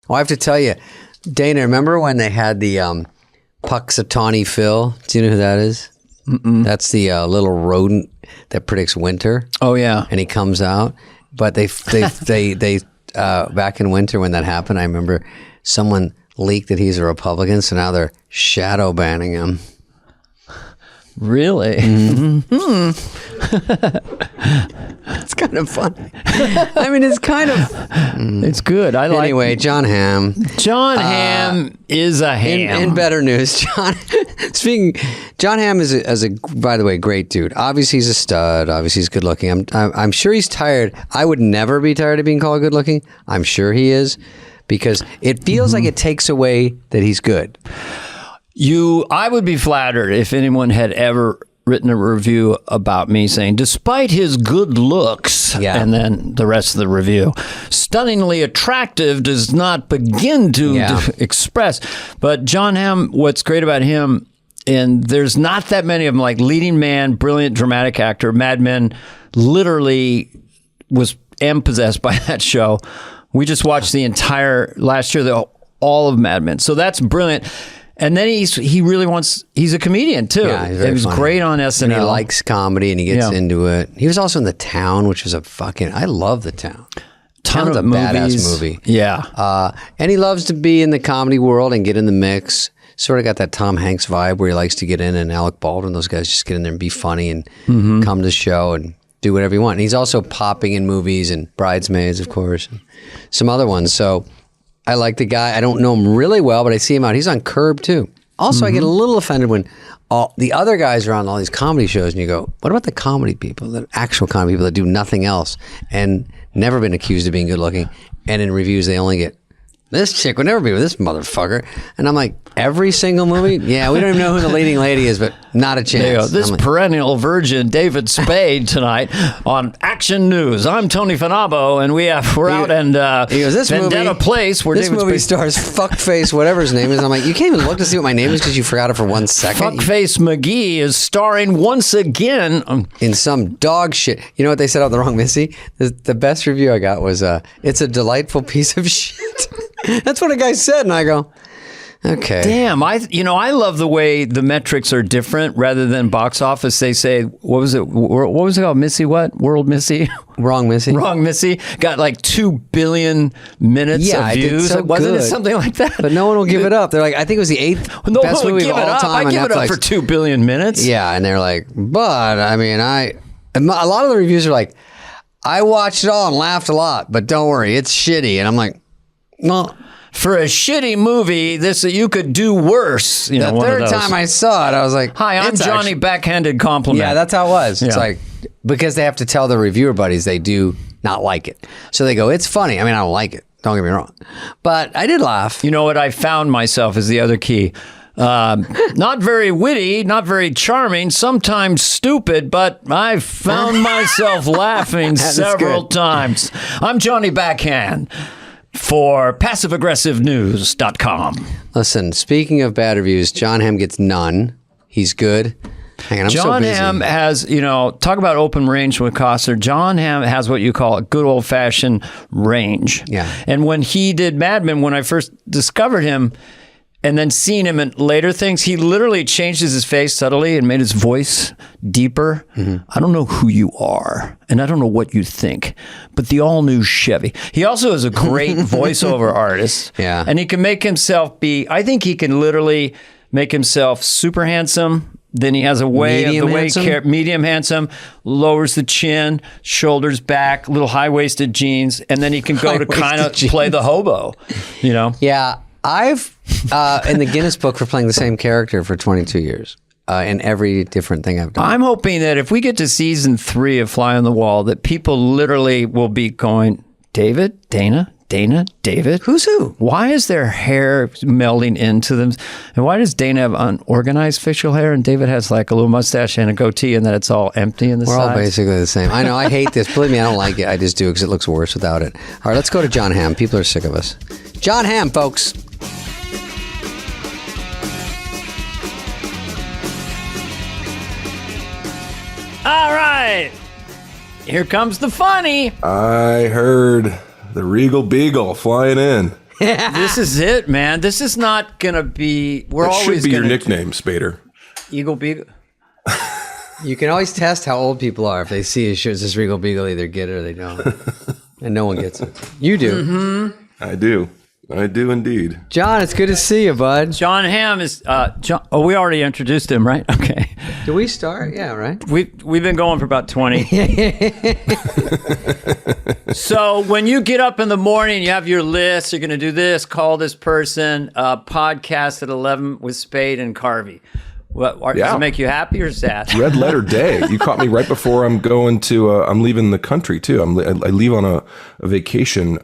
Oh, I have to tell you, Dana, remember when they had the Puxatawny Phil? Do you know who that is? Mm-mm. That's the little rodent that predicts winter. Oh, yeah. And he comes out. But they back in winter when that happened, I remember someone leaked that he's a Republican, so now they're shadow banning him. Really? Mm-hmm. It's kind of funny. I mean, it's kind of... It's good. Anyway, Jon Hamm. Jon Hamm is a ham. In better news, Jon Hamm is a, by the way, great dude. Obviously, he's a stud. Obviously, he's good looking. I'm sure he's tired. I would never be tired of being called good looking. I'm sure he is, because it feels like it takes away that he's good. I would be flattered if anyone had ever written a review about me saying, despite his good looks, and then the rest of the review, stunningly attractive does not begin to express. But Jon Hamm, what's great about him, and there's not that many of them, like leading man, brilliant dramatic actor, Mad Men, literally am possessed by that show. We just watched the entire last year, all of Mad Men. So that's brilliant. And then he's a comedian too. Yeah, he's he was funny. great on SNL. And he likes comedy and he gets into it. He was also in The Town, which was I love The Town. Ton of a movies. Badass movie. Yeah. And he loves to be in the comedy world and get in the mix. Sort of got that Tom Hanks vibe where he likes to get in, and Alec Baldwin, those guys just get in there and be funny and come to the show and do whatever you want. And he's also popping in movies and Bridesmaids, of course, and some other ones. So I like the guy. I don't know him really well, but I see him out. He's on Curb too. Also, I get a little offended when all the other guys are on all these comedy shows, and you go, "What about the comedy people, the actual comedy people that do nothing else and never been accused of being good looking?" And in reviews, they only get, "This chick would never be with this motherfucker." And I'm like, every single movie? Yeah, we don't even know who the leading lady is, but not a chance. There you go. This perennial virgin, David Spade, tonight on Action News. I'm Tony Fanabo, and we're out and he goes, this Vendetta movie, Place, where this David movie Spade stars Fuckface, whatever his name is. I'm like, you can't even look to see what my name is because you forgot it for 1 second. Fuckface McGee is starring once again in some dog shit. You know what they said on The Wrong Missy? The best review I got was, it's a delightful piece of shit. That's what a guy said, and I go, okay. Damn, I love the way the metrics are different rather than box office. They say, what was it called? Missy what? World Missy? Wrong Missy. Wrong Missy. Got like 2 billion minutes of views. So wasn't it something like that? But no one will give it up. They're like, I think it was the 8th best movie of all time on Netflix. I give it up for 2 billion minutes. Yeah, and they're like, but I mean, a lot of the reviews are like, I watched it all and laughed a lot, but don't worry, it's shitty. And I'm like, well, for a shitty movie, you could do worse. The third time I saw it, I was like, "Hi, I'm Johnny." Backhanded compliment. Yeah, that's how it was. It's like, because they have to tell the reviewer buddies they do not like it, so they go, "It's funny." I mean, I don't like it. Don't get me wrong, but I did laugh. You know what? I found myself is the other key. Not very witty, not very charming, sometimes stupid, but I found myself laughing several times. I'm Johnny Backhand for passiveaggressivenews.com. Listen, speaking of bad reviews, Jon Hamm gets none. He's good. Hang on, I'm Jon so busy. Hamm has, talk about open range with Costner. Jon Hamm has what you call a good old-fashioned range. Yeah. And when he did Mad Men, when I first discovered him, and then seeing him in later things, he literally changed his face subtly and made his voice deeper. Mm-hmm. I don't know who you are, and I don't know what you think, but the all-new Chevy. He also is a great voiceover artist. Yeah. And he can make himself I think he can literally make himself super handsome. Then he has a way medium handsome, lowers the chin, shoulders back, little high-waisted jeans, and then he can go to kind of play the hobo, Yeah. I've in the Guinness Book for playing the same character for 22 years in every different thing I've done. I'm hoping that if we get to season 3 of Fly on the Wall, that people literally will be going, David, Dana, David. Who's who? Why is their hair melding into them? And why does Dana have unorganized facial hair and David has like a little mustache and a goatee and then it's all empty in the sides? We're all basically the same. I know, I hate this. Believe me, I don't like it. I just do because it looks worse without it. All right, let's go to Jon Hamm. People are sick of us. Jon Hamm, folks. All right. Here comes the funny. I heard the Regal Beagle flying in. This is it, man. This is not gonna be. We're always should be your gonna nickname, Spader. Eagle Beagle. You can always test how old people are. If they see a shirt says Regal Beagle, either get it or they don't. And no one gets it. You do. Mm-hmm. I do indeed. John, it's good to see you, bud. Jon Hamm is John. Oh, we already introduced him, right? Okay. Did we start? Yeah, right. We've been going for about 20. So when you get up in the morning, you have your list. You're going to do this. Call this person. Podcast at 11 with Spade and Carvey. Does it make you happy or sad? Red letter day. You caught me right before I'm going to. I'm leaving the country too. I leave on a vacation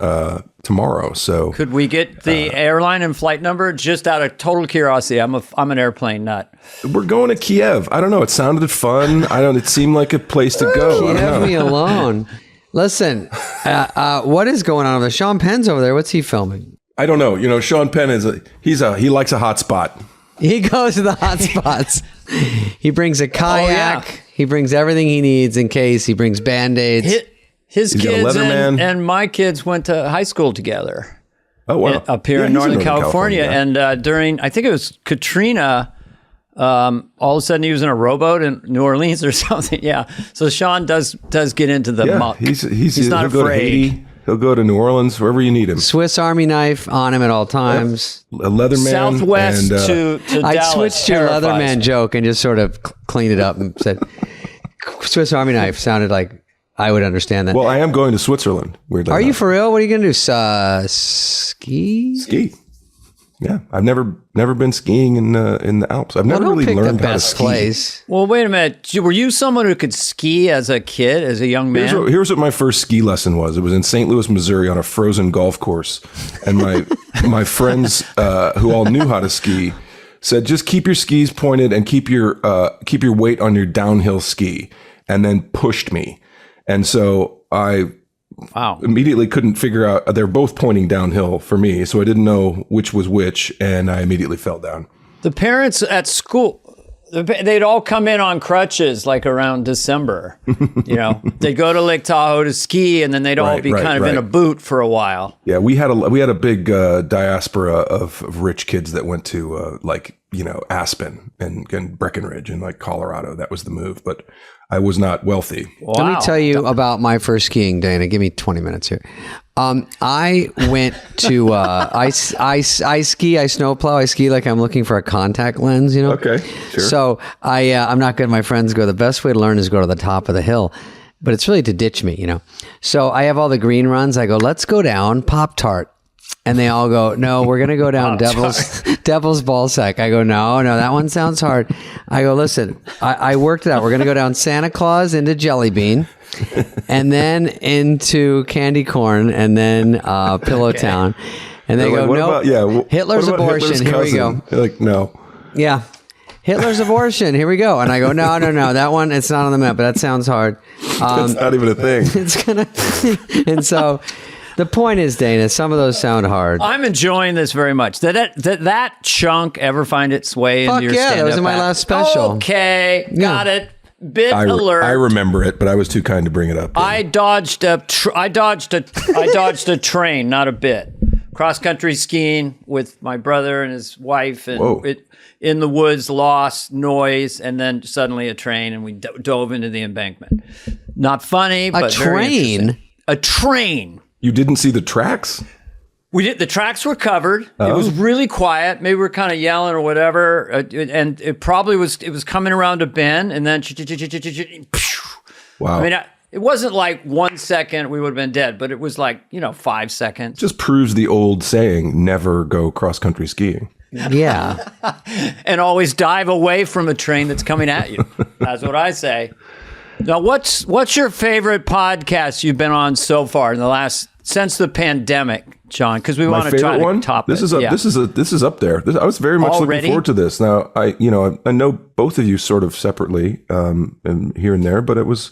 tomorrow. So could we get the airline and flight number just out of total curiosity? I'm an airplane nut. We're going to Kiev. I don't know. It sounded fun. It seemed like a place to go. Leave me alone. Listen, what is going on over there? Sean Penn's over there. What's he filming? I don't know. You know, Sean Penn he likes a hot spot. He goes to the hot spots. He brings a kayak. Oh, yeah. He brings everything he needs in case. He brings Band-Aids. His kids and my kids went to high school together. Oh, wow. Up here in Northern California. And during, I think it was Katrina, all of a sudden he was in a rowboat in New Orleans or something. Yeah. So Sean does get into the muck. He's not afraid. He'll go to New Orleans, wherever you need him. Swiss Army knife on him at all times. Yep. A Leatherman. Southwest to I Dallas. switched your Leatherman joke and just sort of cleaned it up and said, Swiss Army knife sounded like I would understand that. Well, I am going to Switzerland. Weirdly Are enough. you for real? What are you going to do? Ski? Ski. Yeah, I've never been skiing in the Alps. I've never really learned how to ski. Place. Well, wait a minute. Were you someone who could ski as a kid, as a young man? Here's what my first ski lesson was. It was in St. Louis, Missouri, on a frozen golf course, and my friends who all knew how to ski said, just keep your skis pointed and keep your weight on your downhill ski, and then pushed me, and so I. Wow. Immediately couldn't figure out. They're both pointing downhill for me, so I didn't know which was which, and I immediately fell down. The parents at school, they'd all come in on crutches like around December. You know, they'd go to Lake Tahoe to ski, and then they'd all be kind of in a boot for a while. Yeah, we had a big diaspora of rich kids that went to Aspen and Breckenridge and like Colorado. That was the move, but I was not wealthy. Wow. Let me tell you about my first skiing, Dana. Give me 20 minutes here. I went to I ski, I snowplow, I ski like I'm looking for a contact lens, you know? Okay, sure. So I'm not good. My friends go, the best way to learn is go to the top of the hill. But it's really to ditch me, you know? So I have all the green runs. I go, let's go down Pop-Tart. And they all go, no, we're going to go down Devil's Ballsack. I go, no, that one sounds hard. I go, listen, I worked it out. We're going to go down Santa Claus into Jelly Bean and then into Candy Corn and then Pillow Town. And they go, no, Hitler's abortion. Here we go. You're like, no. Yeah. Hitler's abortion. Here we go. And I go, no. That one, it's not on the map, but that sounds hard. It's not even a thing. It's going to. And so the point is, Dana, some of those sound hard. I'm enjoying this very much. Did that chunk ever find its way into your stand-up? That was in my last special. Okay, got it. Bit alert. I remember it, but I was too kind to bring it up. I dodged a train, not a bit. Cross country skiing with my brother and his wife, and in the woods, lost noise, and then suddenly a train, and we dove into the embankment. Not funny, but very interesting. A train. You didn't see the tracks? We did. The tracks were covered. Oh. It was really quiet. Maybe we were kind of yelling or whatever. And it probably was. It was coming around a bend, and then. Wow. I mean, it wasn't like 1 second we would have been dead, but it was like 5 seconds. Just proves the old saying: never go cross country skiing. Yeah. And always dive away from a train that's coming at you. That's what I say. Now, what's your favorite podcast you've been on so far since the pandemic, John? Because we want to try to top it. This is up there. I was very much looking forward to this. Now, I know both of you sort of separately, and here and there, but it was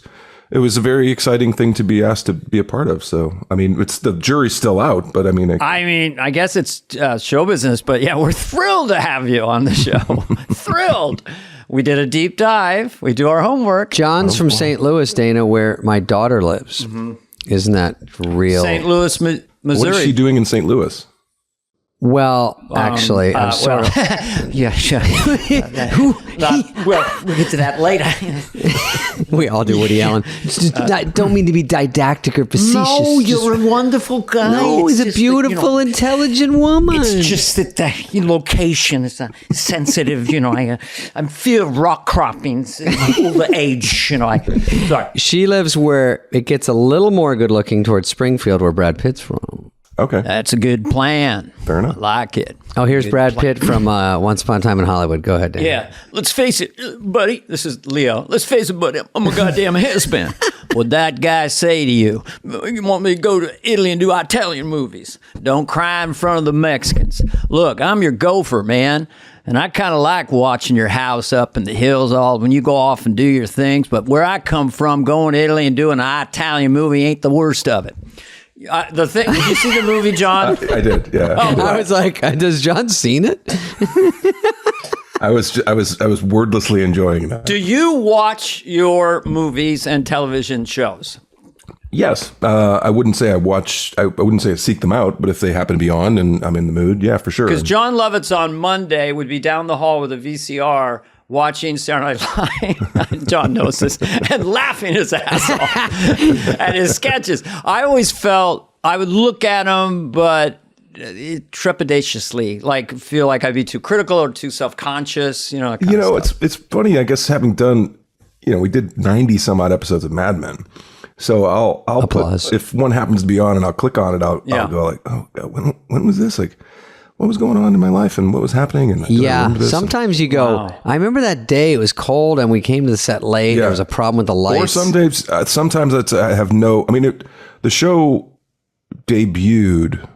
a very exciting thing to be asked to be a part of. So, I mean, the jury's still out, but I mean, I guess it's show business, but yeah, we're thrilled to have you on the show. Thrilled. We did a deep dive. We do our homework. John's from St. Louis, Dana, where my daughter lives. Mm-hmm. Isn't that real? St. Louis, Missouri. What is she doing in St. Louis? Well, actually, I'm sorry. Yeah, sure. Well, we'll get to that later. We all do, Woody Allen. Don't mean to be didactic or facetious. No, you're a wonderful guy. No, he's a beautiful, intelligent woman. It's just that the location is sensitive. I fear rock croppings, older age. Sorry. She lives where it gets a little more good looking towards Springfield, where Brad Pitt's from. Okay. That's a good plan. Fair enough. I like it. Oh, here's Brad Pitt from Once Upon a Time in Hollywood. Go ahead, Dan. Yeah. Let's face it, buddy. This is Leo. Let's face it, buddy. I'm a goddamn has-been. What'd that guy say to you? You want me to go to Italy and do Italian movies? Don't cry in front of the Mexicans. Look, I'm your gopher, man. And I kind of like watching your house up in the hills when you go off and do your things. But where I come from, going to Italy and doing an Italian movie ain't the worst of it. Did you see the movie, John? I did, yeah. I was like, has John seen it? I was wordlessly enjoying that. Do you watch your movies and television shows? Yes. I wouldn't say I watch, I wouldn't say I seek them out, but if they happen to be on and I'm in the mood, yeah, for sure. Because John Lovitz on Monday would be down the hall with a VCR watching Saturday Night Live, John knows this, and laughing his ass off at his sketches. I always felt I would look at him, but trepidatiously, feel like I'd be too critical or too self-conscious, it's funny, I guess, having done, we did 90 some odd episodes of Mad Men. So I'll put, if one happens to be on and I'll click on it, I'll go like, oh, God, when was this? Like, what was going on in my life and what was happening? And sometimes you go, wow. I remember that day it was cold and we came to the set late. Yeah. There was a problem with the lights. Or sometimes I have no, the show debuted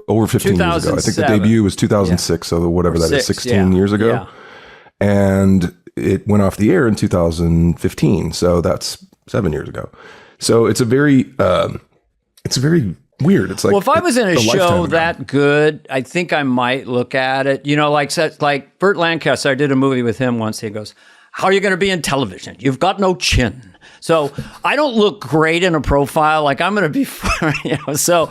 over 15 years ago. I think the debut was 2006. So whatever that is, 16 years ago. Yeah. And it went off the air in 2015. So that's 7 years ago. So it's a very weird. It's like, well, if I was in a show that good, I think I might look at it. Like Burt Lancaster, I did a movie with him once. He goes, how are you going to be in television? You've got no chin. So I don't look great in a profile. Like I'm going to be, so,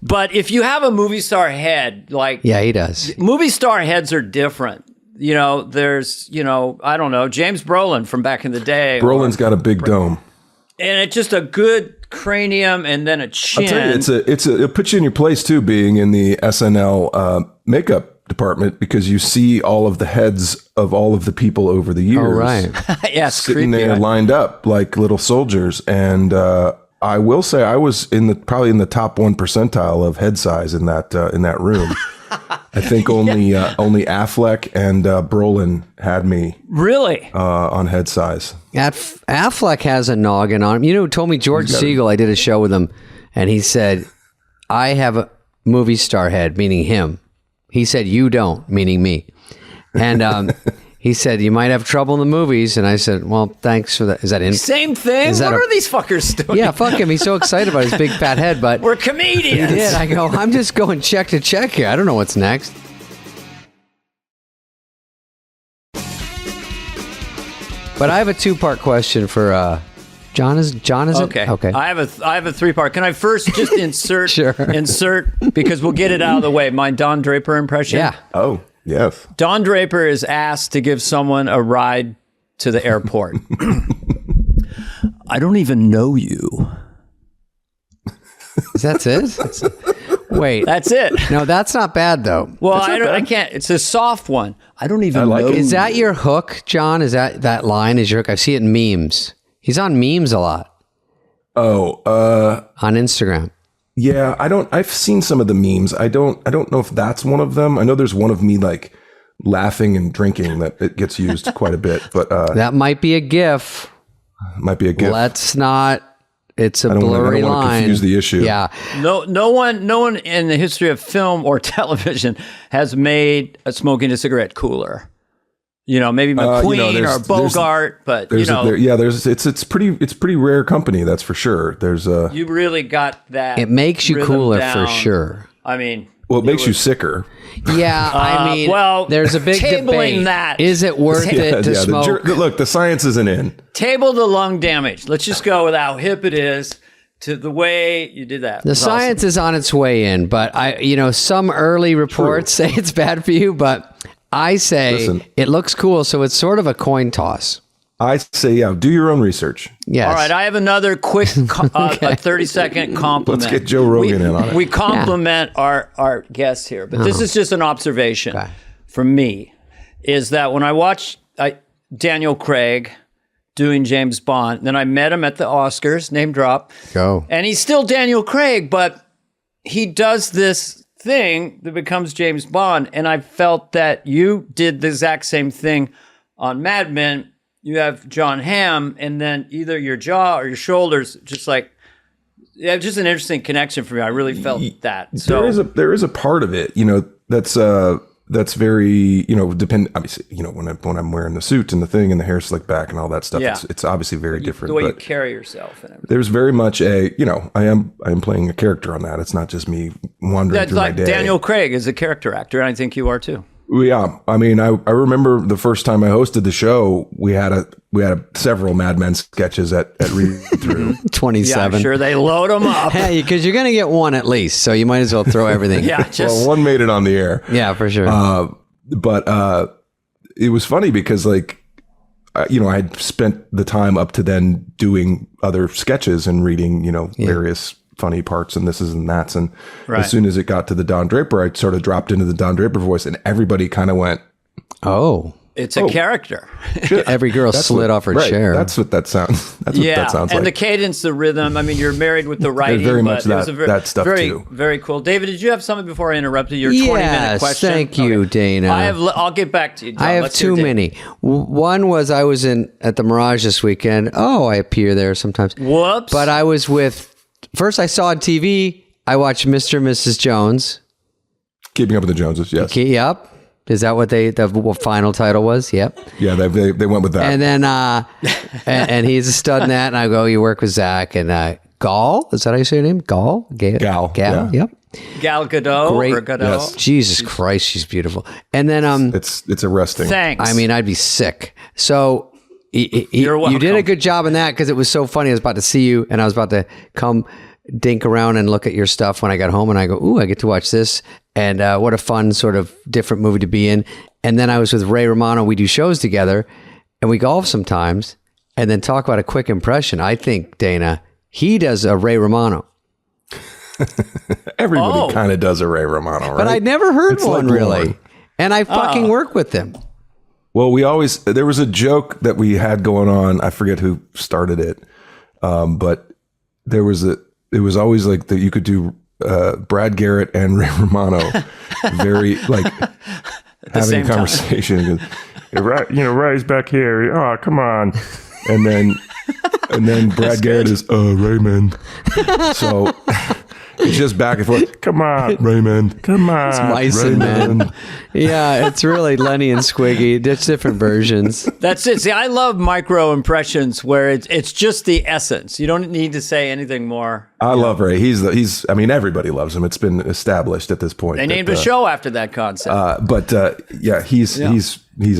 but if you have a movie star head, yeah, he does. Movie star heads are different. There's, I don't know, James Brolin from back in the day. Brolin's got a big dome. And it's just a good cranium and then a chin. I'll tell you, it puts you in your place too, being in the SNL makeup department, because you see all of the heads of all of the people over the years. Oh, right. Yeah, sitting there lined up like little soldiers. And I will say I was probably in the top 1 percentile of head size in that room. I think only Affleck and Brolin had me really on head size. Affleck has a noggin on him. Who told me? George Siegel. I did a show with him, and he said, "I have a movie star head," meaning him. He said, "You don't," meaning me. And he said, "You might have trouble in the movies." And I said, "Well, thanks for that." Is that in? Same thing. What are these fuckers doing? Yeah, fuck him. He's so excited about his big fat head, but we're comedians. He did. I go, I'm just going check to check here. I don't know what's next. But I have a 2-part question for John. Is okay? It? Okay. I have a 3-part. Can I first just insert? Sure. Insert, because we'll get it out of the way. My Don Draper impression. Yeah. Oh. Yes. Don Draper is asked to give someone a ride to the airport. I don't even know you. That's it? Wait. That's it. No, that's not bad, though. Well, I can't. It's a soft one. I don't even know. Is that your hook, John? Is that line is your hook? I see it in memes. He's on memes a lot. Oh. On Instagram. Yeah, I've seen some of the memes. I don't know if that's one of them. I know there's one of me like laughing and drinking that it gets used quite a bit, but that might be a GIF. Might be a GIF. Let's not. It's a blurry line. I don't want to confuse the issue. Yeah. No one in the history of film or television has made smoking a cigarette cooler. Maybe McQueen or Bogart, but it's pretty rare company, that's for sure. You really got that. It makes you cooler down. For sure. I mean, well, it makes you sicker. Yeah, there's a big debate. That is it worth it to smoke? Look, the science isn't in. Table the lung damage. Let's just go with how hip it is. to the way you did that. The science is on its way in, but some early reports say it's bad for you, but I say it looks cool, so it's sort of a coin toss. I say, do your own research. Yes. All right, I have another quick, a 30-second compliment. Let's get Joe Rogan in on it. We compliment our guests here, but this is just an observation from me, is that when I watched Daniel Craig doing James Bond, then I met him at the Oscars, name drop. Go. And he's still Daniel Craig, but he does this thing that becomes James Bond, and I felt that you did the exact same thing on Mad Men. You have Jon Hamm, and then either your jaw or your shoulders, just like, just an interesting connection for me. I really felt that. So there is a part of it, that's very, depend. Obviously, when I'm wearing the suit and the thing and the hair slicked back and all that stuff, it's obviously very different. The way you carry yourself and everything. There's very much I am playing a character on that. It's not just me wandering through my day. Daniel Craig is a character actor, and I think you are too. Yeah, I mean, I remember the first time I hosted the show, we had several Mad Men sketches at read through. 27. Yeah, sure, they load them up. Hey, because you're gonna get one at least, so you might as well throw everything. Well, one made it on the air. Yeah, for sure. But it was funny because I had spent the time up to then doing other sketches and reading various funny parts and this is and that's, and as soon as it got to the Don Draper, I sort of dropped into the Don Draper voice, and everybody kind of went, "Oh, it's a character." Every girl slid off her chair. That's what that sounds. That's what that sounds like. And the cadence, the rhythm. I mean, you're married with the writing. Very much that stuff very, too. Very cool. David, did you have something before I interrupted your 20-minute question? Thank you, Dana. I'll get back to you, John. I have too many. One was I was at the Mirage this weekend. Oh, I appear there sometimes. Whoops. But I was with. First, I saw on TV, I watched Mr. and Mrs. Jones. Keeping Up with the Joneses, yes. Yep. Is that what the final title was? Yep. Yeah, they went with that. And then, and he's a stud in that. And I go, you work with Zach and Gal. Is that how you say her name? Gal? Gal. Yeah. Yep. Gal Gadot. Great. Or Gadot. Yes. Jesus Christ, she's beautiful. And then, it's arresting. Thanks. I mean, I'd be sick. So You're welcome. you did a good job in that because it was so funny. I was about to see you and I was about to come dink around and look at your stuff when I got home, and I go, ooh, I get to watch this. And what a fun sort of different movie to be in. And then I was with Ray Romano. We do shows together and we golf sometimes, and then talk about a quick impression. I think, Dana, he does a Ray Romano. Everybody kind of does a Ray Romano, right? But I'd never heard one really. Lord. And I fucking work with them. Well, there was a joke that we had going on. I forget who started it. But it was always like that you could do Brad Garrett and Ray Romano very having a conversation. Ray's back here. Oh, come on. And then Brad Garrett is Raymond. So it's just back and forth. Come on, Raymond. Come on, it's mice and men. Yeah, it's really Lenny and Squiggy. It's different versions. That's it. See, I love micro impressions where it's just the essence. You don't need to say anything more. I love Ray. I mean, everybody loves him. It's been established at this point. They named a show after that concept. But he's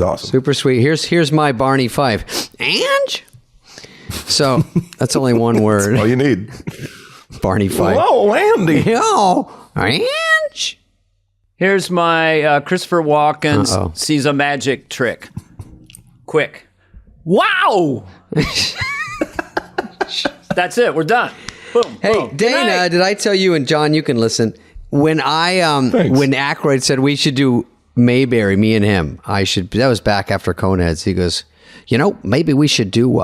awesome. Super sweet. Here's my Barney Fife. Ange? So that's only one word. All you need. Barney Fife. Hello, Andy. Yo, Ange. Here's my Christopher Walken sees a magic trick. Quick. Wow. That's it. We're done. Boom. Hey, boom. Dana, did I tell you, and John, you can listen, when when Aykroyd said we should do Mayberry, me and him, that was back after Coneheads. He goes, maybe we should do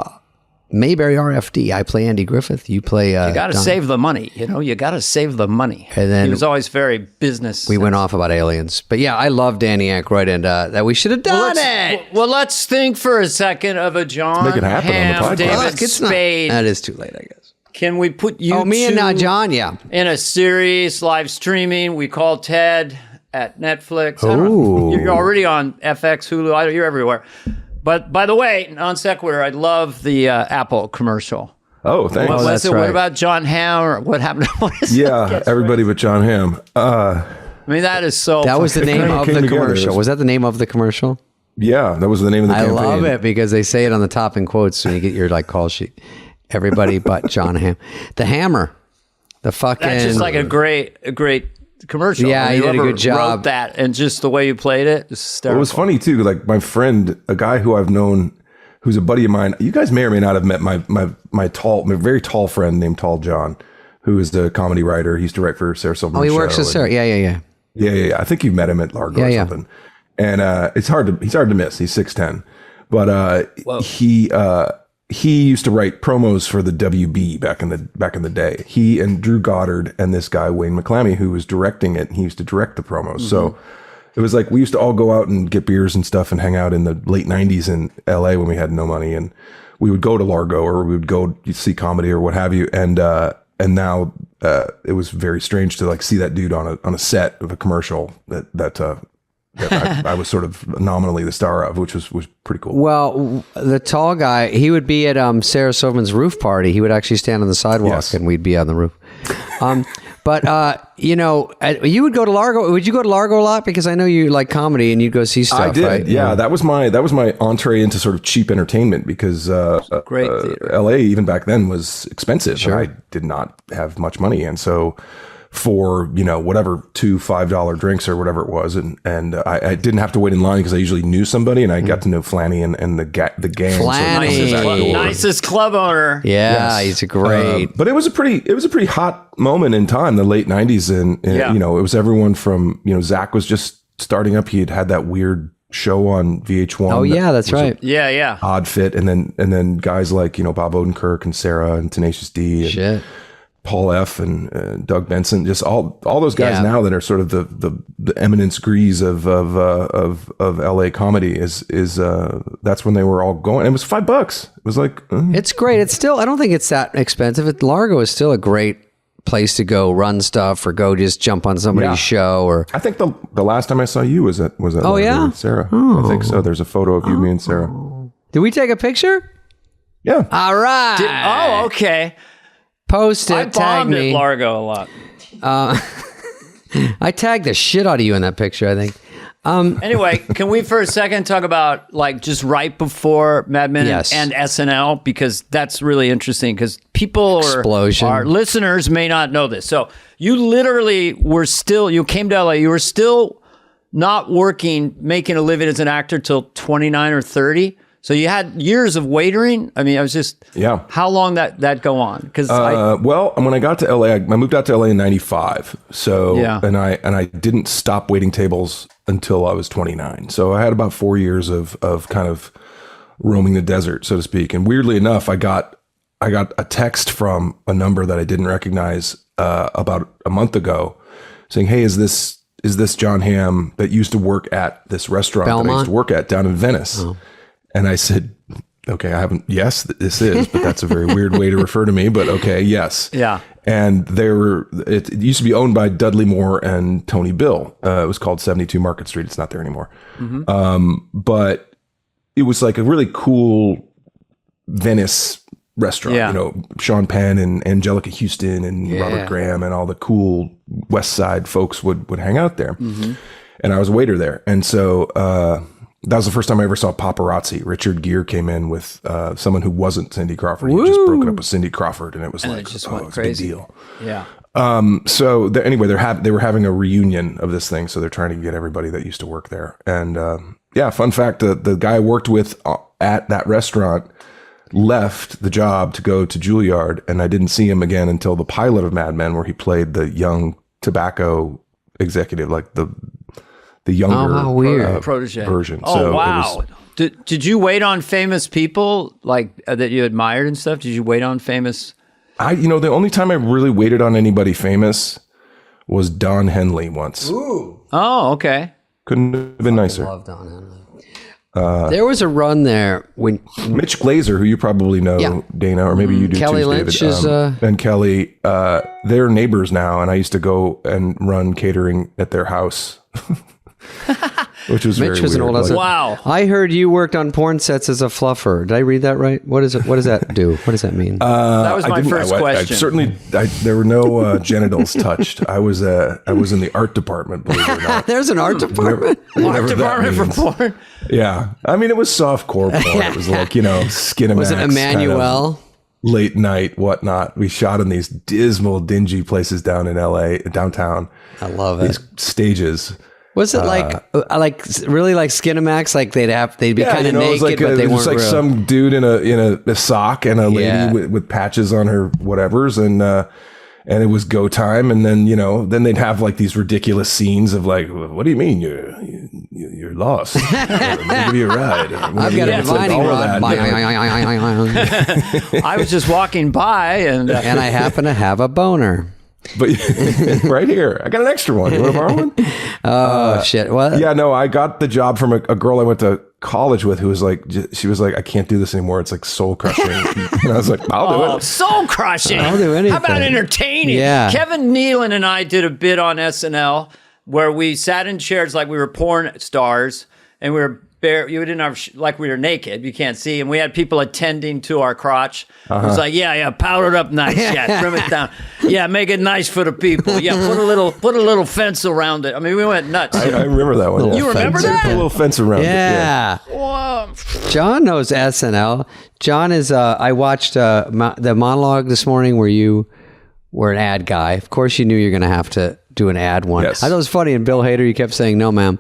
Mayberry RFD. I play Andy Griffith. You play. You got to save the money. You got to save the money. And then he was always very business. We went off about aliens, but yeah, I love Danny Aykroyd, and that we should have done it. Well, let's think for a second of a Jon Make it happen Hamm, on the podcast. David Spade. That is too late, I guess. Can we put you? Me and John, yeah, in a series live streaming. We call Ted at Netflix. Oh, you're already on FX, Hulu. You're everywhere. But by the way, non sequitur, I love the Apple commercial. Oh, thanks. What about Jon Hamm? Or what happened? Everybody but Jon Hamm. I mean, that is so. That was the name of the commercial. Was that the name of the commercial? Yeah, that was the name of the campaign. I love it because they say it on the top in quotes when you get your call sheet. everybody but Jon Hamm. The Hammer. The fucking... That's just like a great commercial. Yeah, he did a good job. Wrote that, and just the way you played it, was hysterical. It was funny too. Like my friend, a guy who I've known, who's a buddy of mine. You guys may or may not have met my very tall friend named Tall John, who is the comedy writer. He used to write for Sarah Silverman's show. Oh, he works with Sarah. Yeah. Yeah. I think you met him at Largo or something. And he's hard to miss. He's 6'10", but he used to write promos for the WB back in the day. He and Drew Goddard and this guy Wayne McClammy, who was directing it, he used to direct the promos. Mm-hmm. So it was like we used to all go out and get beers and stuff and hang out in the late 90s in LA when we had no money, and we would go to Largo or we would go see comedy or what have you. And now it was very strange to like see that dude on a set of a commercial that I was sort of nominally the star of, which was pretty cool. Well, the tall guy, he would be at Sarah Silverman's roof party. He would actually stand on the sidewalk and we'd be on the roof. But you would go to Largo. Would you go to Largo a lot? Because I know you like comedy and you'd go see stuff. I did. Right? Yeah, that was my entree into sort of cheap entertainment because great theater. LA even back then was expensive. Sure. And I did not have much money, and so for whatever $2-5 drinks or whatever it was, and I didn't have to wait in line because I usually knew somebody, and I got to know Flanny and the gang. Flanny, nicest club owner. Yeah, yes. He's a great. But it was a pretty hot moment in time, the late 90s, and it was everyone from Zach was just starting up. He had that weird show on VH1. Oh yeah, that's right. Yeah. Odd Fit, and then guys like Bob Odenkirk and Sarah and Tenacious D and Paul F. and Doug Benson, just all those guys now that are sort of the eminence grise of LA comedy is that's when they were all going. It was $5. It was like it's great. It's still, I don't think it's that expensive. Largo is still a great place to go run stuff or go just jump on somebody's show. Or I think the last time I saw you was at Largo with Sarah. I think so. There's a photo of you, me and Sarah. Did we take a picture? Yeah. All right. Okay. Post it. I bombed at Largo a lot. I tagged the shit out of you in that picture, I think. Anyway, can we for a second talk about like just right before Mad Men and SNL? Because that's really interesting because people our listeners may not know this. So you literally you came to LA, you were still not working, making a living as an actor till 29 or 30. So you had years of waitering. I mean, I was just how long that go on? Because well, when I got to LA, I moved out to LA in '95. So and I didn't stop waiting tables until I was 29. So I had about 4 years of kind of roaming the desert, so to speak. And weirdly enough, I got a text from a number that I didn't recognize about a month ago, saying, "Hey, is this Jon Hamm that used to work at this restaurant that I used to work at down in Venice?" Oh. And I said, okay, I haven't, yes, this is, but that's a very weird way to refer to me, but okay, yes. Yeah. And it used to be owned by Dudley Moore and Tony Bill. It was called 72 Market Street. It's not there anymore. Mm-hmm. But it was like a really cool Venice restaurant, Sean Penn and Angelica Houston and Robert Graham and all the cool West Side folks would hang out there. Mm-hmm. And I was a waiter there. And so, that was the first time I ever saw paparazzi. Richard Gere came in with someone who wasn't Cindy Crawford. He had just broken up with Cindy Crawford, and it was it's a big deal. Yeah. So anyway, they were having a reunion of this thing, so they're trying to get everybody that used to work there. And fun fact: the guy I worked with at that restaurant left the job to go to Juilliard, and I didn't see him again until the pilot of Mad Men, where he played the young tobacco executive, like the younger protege version. Oh, so wow. Did you wait on famous people like that you admired and stuff? Did you wait on famous? The only time I really waited on anybody famous was Don Henley once. Ooh. Oh, okay. Couldn't have been nicer. I love Don Henley. There was a run there when Mitch Glazer, who you probably know, Dana, or maybe you do Kelly too, Lynch David, and Kelly, they're neighbors now, and I used to go and run catering at their house. Which was Mitch was an old like, wow. I heard you worked on porn sets as a fluffer. Did I read that right? What is it? What does that do? What does that mean? That was my first question. There were no genitals touched. I was in the art department, believe it or not. There's an art department. Art department for porn. Yeah, I mean it was soft core porn. It was like Skinemax. Was it Emmanuel? late night, whatnot. We shot in these dismal, dingy places down in LA, downtown. I love it. These stages. Was it like really like Skinamax? Like they'd be kind of naked, but they weren't like real. some dude in a sock and a lady with patches on her whatevers, and it was go time. And then then they'd have like these ridiculous scenes of like, what do you mean you're lost? I'll give you a ride. I've got a divining rod. I was just walking by and I happen to have a boner. But right here, I got an extra one. You want to borrow one? Oh shit! What? Yeah, no, I got the job from a girl I went to college with who was like, she was like, I can't do this anymore. It's like soul crushing. And I was like, I'll do it. Soul crushing. I'll do anything. How about entertaining? Yeah. Kevin Nealon and I did a bit on SNL where we sat in chairs like we were porn stars, and we were bare. You didn't have like we were naked. You can't see, and we had people attending to our crotch. It was like, yeah, powder it up nice, trim it down, make it nice for the people. Yeah, put a little fence around it. I mean, we went nuts. I remember that one. You remember that? Put a little fence around it. Yeah. Whoa. John knows SNL. John is. I watched the monologue this morning where you were an ad guy. Of course, you knew you're going to have to do an ad one. Yes. I thought it was funny. And Bill Hader, you kept saying, "No, ma'am,"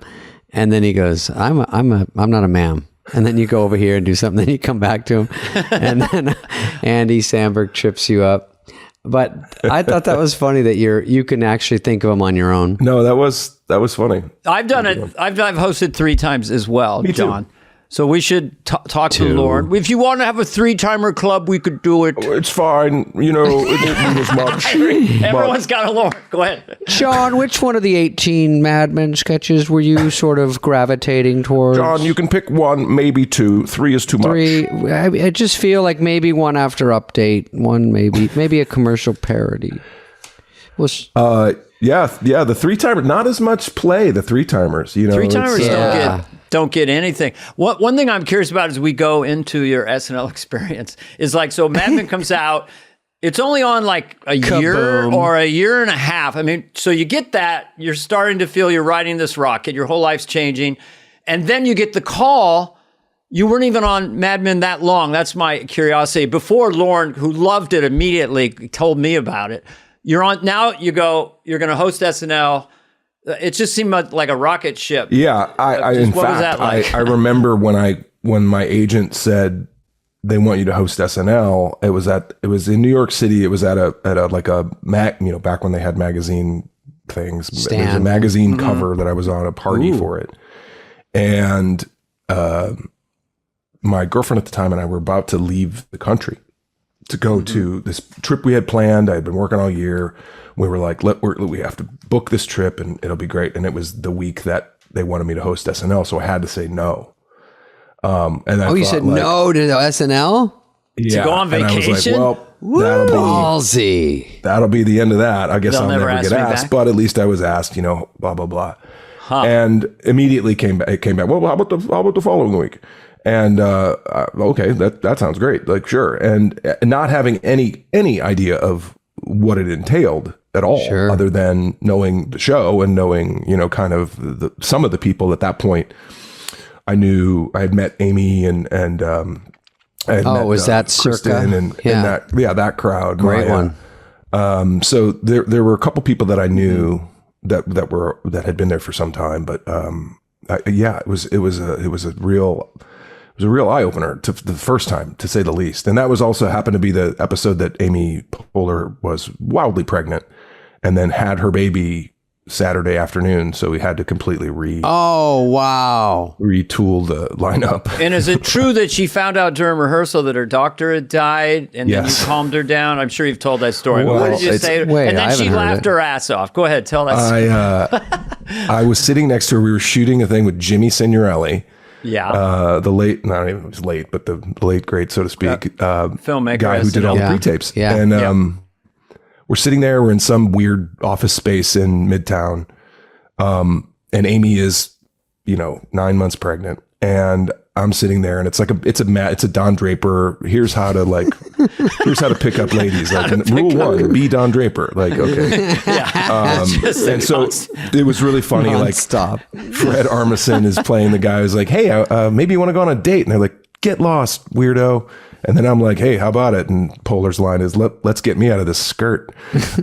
and then he goes, "I'm not a ma'am." And then you go over here and do something. Then you come back to him, and then Andy Samberg trips you up. But I thought that was funny that you can actually think of them on your own. No, that was funny. I've done it. I've hosted 3 times as well, John. So we should talk to Lauren. If you want to have a 3-timer club, we could do it. It's fine. It didn't need as much. Everyone's got a Lauren. Go ahead. John, which one of the 18 Mad Men sketches were you sort of gravitating towards? John, you can pick 1, maybe 2. 3 is too much. 3. I just feel like maybe one after Update, one maybe a commercial parody. Yeah, the 3-timer, not as much play, the 3-timers. 3-timers don't get anything. One thing I'm curious about as we go into your SNL experience is like, so Mad Men comes out, it's only on like a year or a year and a half. I mean, so you get that, you're starting to feel you're riding this rocket, your whole life's changing, and then you get the call. You weren't even on Mad Men that long. That's my curiosity. Before Lauren, who loved it immediately, told me about it. You're on now. You're going to host SNL. It just seemed like a rocket ship. Yeah, in fact, was that like? I remember when my agent said they want you to host SNL. It was in New York City. It was at a back when they had magazine things. There was a magazine cover that I was on, a party for it, and my girlfriend at the time and I were about to leave the country to go to this trip we had planned. I had been working all year. We were like, we have to book this trip and it'll be great. And it was the week that they wanted me to host SNL. So I had to say no. You said no to the SNL? Yeah. To go on vacation? And I was like, ballsy. That'll be the end of that. I guess I'll never get asked, but at least I was asked, blah, blah, blah. Huh. And immediately came back. Well, how about the following week? And okay, that sounds great. Like, sure. And not having any idea of what it entailed at all, other than knowing the show and knowing, kind of some of the people at that point. I knew I had met Amy and I had met, was that Circa? And that crowd. Great one. So there were a couple people that I knew that had been there for some time, but it was a real eye opener to the first time, to say the least. And that was also happened to be the episode that Amy Poehler was wildly pregnant and then had her baby Saturday afternoon. So we had to completely retool the lineup. And is it true that she found out during rehearsal that her doctor had died and then you calmed her down? I'm sure you've told that story. Well, what did you say? And then she laughed her ass off. Go ahead, tell that story. I was sitting next to her. We were shooting a thing with Jimmy Signorelli. Yeah. The late, not even it was late, but the late great, so to speak, filmmaker guy who did all the pre-tapes. Yeah. And we're sitting there, we're in some weird office space in Midtown. And Amy is, 9 months pregnant. And I'm sitting there and it's a Don Draper. Here's how to pick up ladies. Like rule 1, be Don Draper. Like, okay. And so it was really funny. Non-stop. Like Fred Armisen is playing the guy who's like, hey, maybe you want to go on a date. And they're like, get lost, weirdo. And then I'm like, hey, how about it? And Polar's line is, let's get me out of this skirt.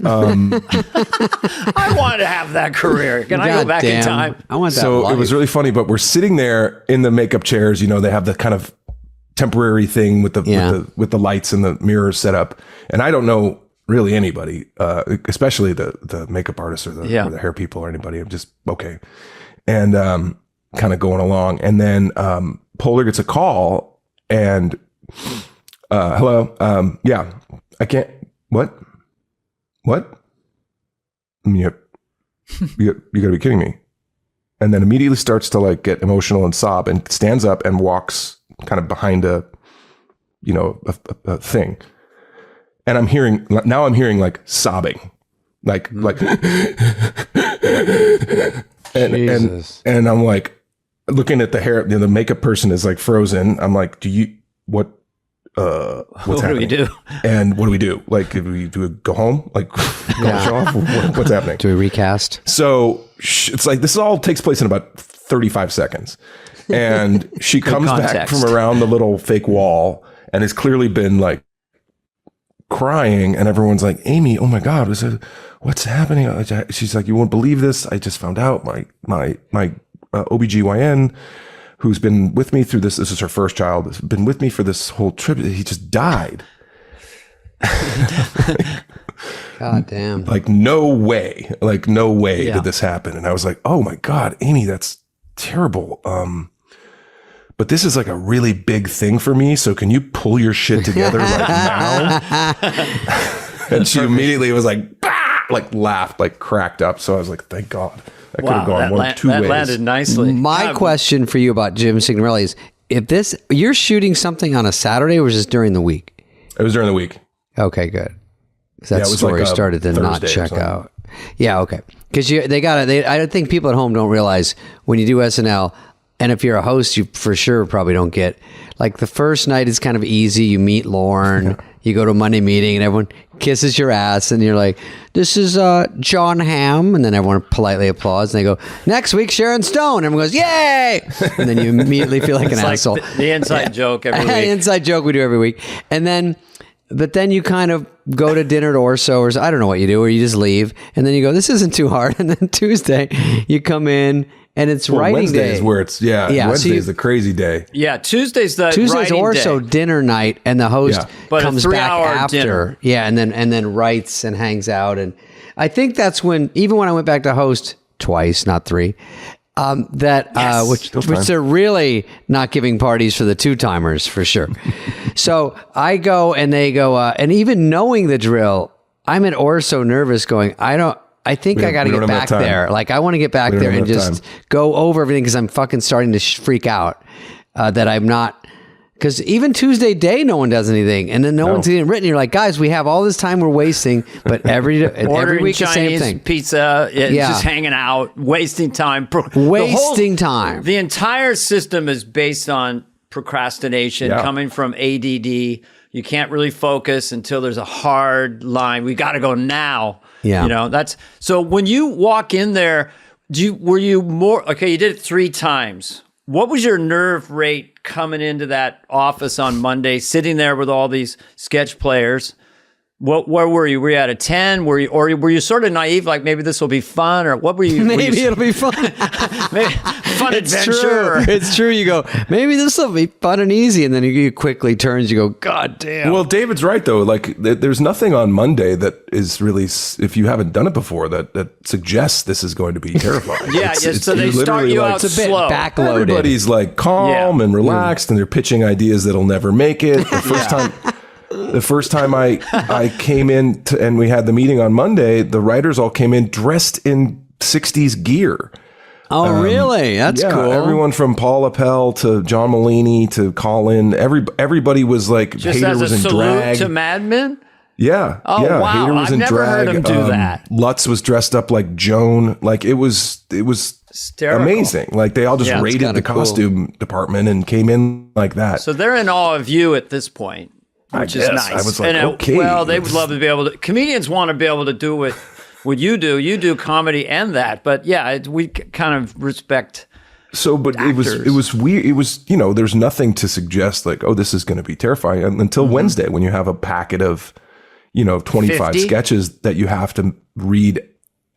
I want to have that career. Can I go back in time? I want that So life. it was really funny, but we're sitting there in the makeup chairs. You know, they have the kind of temporary thing with the lights and the mirrors set up. And I don't know really anybody, especially the makeup artists or the hair people or anybody. I'm just, okay. And kind of going along. And then Polar gets a call and, hello, yeah, I can't, what? I mean, you gotta be kidding me. And then immediately starts to like get emotional and sob and stands up and walks kind of behind a thing. And I'm hearing like sobbing, like, and I'm like looking at the hair, the makeup person is like frozen. I'm like, what's what happening? do we do? And what do we do? Like, do we go home? Like, show off? What's happening? Do we recast? So it's like, this all takes place in about 35 seconds. And she comes back from around the little fake wall and has clearly been like crying. And everyone's like, Amy, oh my God, what's happening? She's like, you won't believe this. I just found out my OBGYN, who's been with me through this. This is her first child. Has been with me for this whole trip. He just died. God damn. Like, no way did this happen. And I was like, oh my God, Amy, that's terrible. But this is like a really big thing for me. So can you pull your shit together like now? And she immediately was like, bah! Like laughed, like cracked up. So I was like, thank God. That could have gone two ways. That landed nicely. My question for you about Jim Signorelli is, if you're shooting something on a Saturday or was this during the week? It was during the week. Okay, good. That story like started to Thursday not check out. Yeah, okay. Because I think people at home don't realize when you do SNL, and if you're a host, you for sure probably don't get, like, the first night is kind of easy. You meet Lorne, you go to a Monday meeting, and everyone kisses your ass, and you're like, this is Jon Hamm, and then everyone politely applauds, and they go, next week, Sharon Stone. Everyone goes, yay! And then you immediately feel like an asshole. The inside joke every week. Inside joke we do every week. But then you kind of go to dinner at Orso, or I don't know what you do, or you just leave, and then you go, this isn't too hard. And then Tuesday, you come in, and it's writing Wednesday day. Is where it's, Wednesday is the crazy day. Yeah, Tuesday's Tuesday's Orso dinner night, and the host comes back after. Dinner. Yeah, and then writes and hangs out. And I think that's when, even when I went back to host twice, not three, which they're really not giving parties for the two-timers for sure. So I go and they go, and even knowing the drill, I'm at Orso nervous going, I think I got to get back there. Like, I want to get back there and just go over everything because I'm fucking starting to freak out that I'm not. Because even Tuesday day, no one does anything. And then no one's getting written. You're like, guys, we have all this time we're wasting. But every week, the same thing. Pizza, just hanging out, wasting time. Time. The entire system is based on procrastination coming from ADD. You can't really focus until there's a hard line. We got to go now. Yeah. That's so when you walk in there, were you more, okay, you did it 3 times. What was your nerve rate coming into that office on Monday, sitting there with all these sketch players? Where were you? Were you at a 10? Were you sort of naive, like maybe this will be fun, or what were you? Maybe it'll be fun. Maybe fun adventure. It's true. You go, maybe this will be fun and easy, and then you quickly turns. You go, God damn. Well, David's right though. Like, there's nothing on Monday that is really, if you haven't done it before, that suggests this is going to be terrifying. So they start you out it's a bit slow. Backloaded. Everybody's like calm and relaxed, and they're pitching ideas that'll never make it. The first time I came in and we had the meeting on Monday, the writers all came in dressed in 60s gear. Oh, really? That's cool. Everyone from Paul Appel to John Mulaney to Colin, everybody was like, just Hader as was a in salute drag. To Mad Men? Yeah. Oh, yeah. wow. Hader was I've in never drag. heard him do that. Lutz was dressed up like Joan. Like, it was hysterical. Amazing. Like, they all just raided the costume department and came in like that. So they're in awe of you at this point. Which is nice. I was like, okay. Well, they would love to be able to. Comedians want to be able to do what you do. You do comedy and that. But yeah, we kind of respect So, but actors. it was weird. It was, there's nothing to suggest like, oh, this is going to be terrifying until Wednesday when you have a packet of, 25 50? sketches that you have to read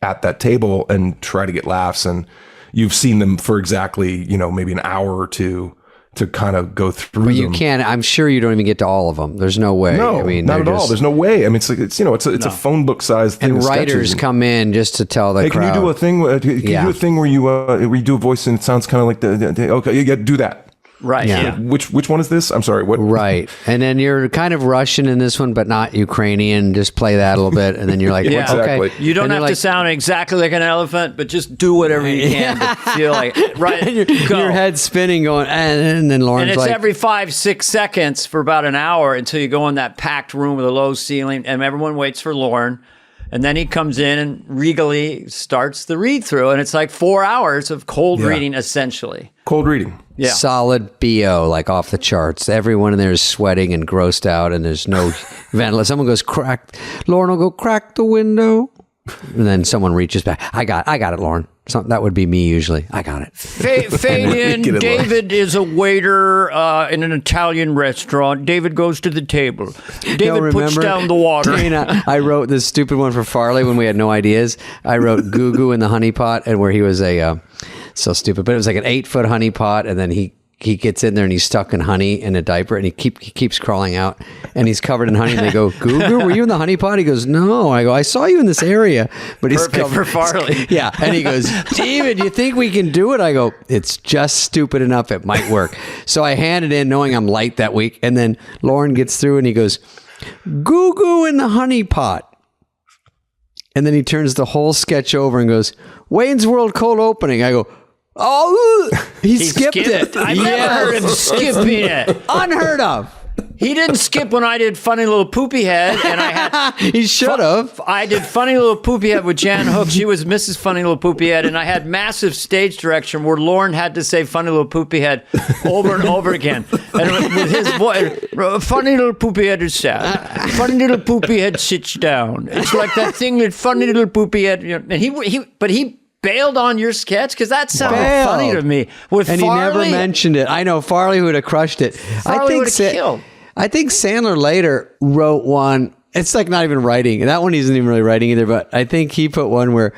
at that table and try to get laughs. And you've seen them for exactly, maybe an hour or two to kind of go through But you them. can't. I'm sure you don't even get to all of them. There's no way. No, I mean, not at all. just- There's no way. I mean, it's a phone book size thing. And of writers sketches. come in just to tell the Hey, crowd. can you do a thing? Can you do a thing where you do a voice and it sounds kind of like okay, yeah, do that. Right. Yeah. Which one is this? I'm sorry. What? Right. And then you're kind of Russian in this one, but not Ukrainian. Just play that a little bit. And then you're like, Yeah. Exactly. okay. You don't And have they're to like, sound exactly like an elephant, but just do whatever you can to feel like right. Go. your head spinning going, and then Lauren's And it's like, every 5-6 seconds for about an hour until you go in that packed room with a low ceiling, and everyone waits for Lauren. And then he comes in and regally starts the read through, and it's like 4 hours of cold reading, essentially. Cold reading. Yeah. solid BO, like off the charts. Everyone in there is sweating and grossed out, and there's no ventilation. Someone goes, crack. Lauren will go, crack the window. And then someone reaches back. I got it, Lauren. That would be me usually. I got it. Fade in. Get it, David is a waiter in an Italian restaurant. David goes to the table. David puts down the water. Dana, I wrote this stupid one for Farley when we had no ideas. I wrote Goo Goo in the honey pot, and where he was so stupid, but it was like an 8-foot honey pot, and then he gets in there and he's stuck in honey in a diaper, and he keeps crawling out, and he's covered in honey. And they go, Goo Goo, were you in the honey pot? He goes, no. I go, I saw you in this area, but he's Perfect covered for Farley. Yeah, and he goes, David, you think we can do it? I go, it's just stupid enough it might work. So I hand it in, knowing I'm light that week, and then Lauren gets through, and he goes, Goo Goo in the honey pot. And then he turns the whole sketch over and goes, Wayne's World cold opening. I go, oh, he skipped it. I never heard him skipping it. Unheard of. He didn't skip when I did Funny Little Poopy Head, and I had. He should have. I did Funny Little Poopy Head with Jan Hook. She was Mrs. Funny Little Poopy Head, and I had massive stage direction where Lauren had to say Funny Little Poopy Head over and over again. And with his voice, Funny Little Poopy Head is sad. Funny Little Poopy Head sits down. It's like that thing that Funny Little Poopy Head. And he bailed on your sketch because that sounded funny to me. With And Farley, he never mentioned it. I know Farley would have crushed it. Farley would have killed. I think Sandler later wrote one. It's like not even writing. That one isn't even really writing either, but I think he put one where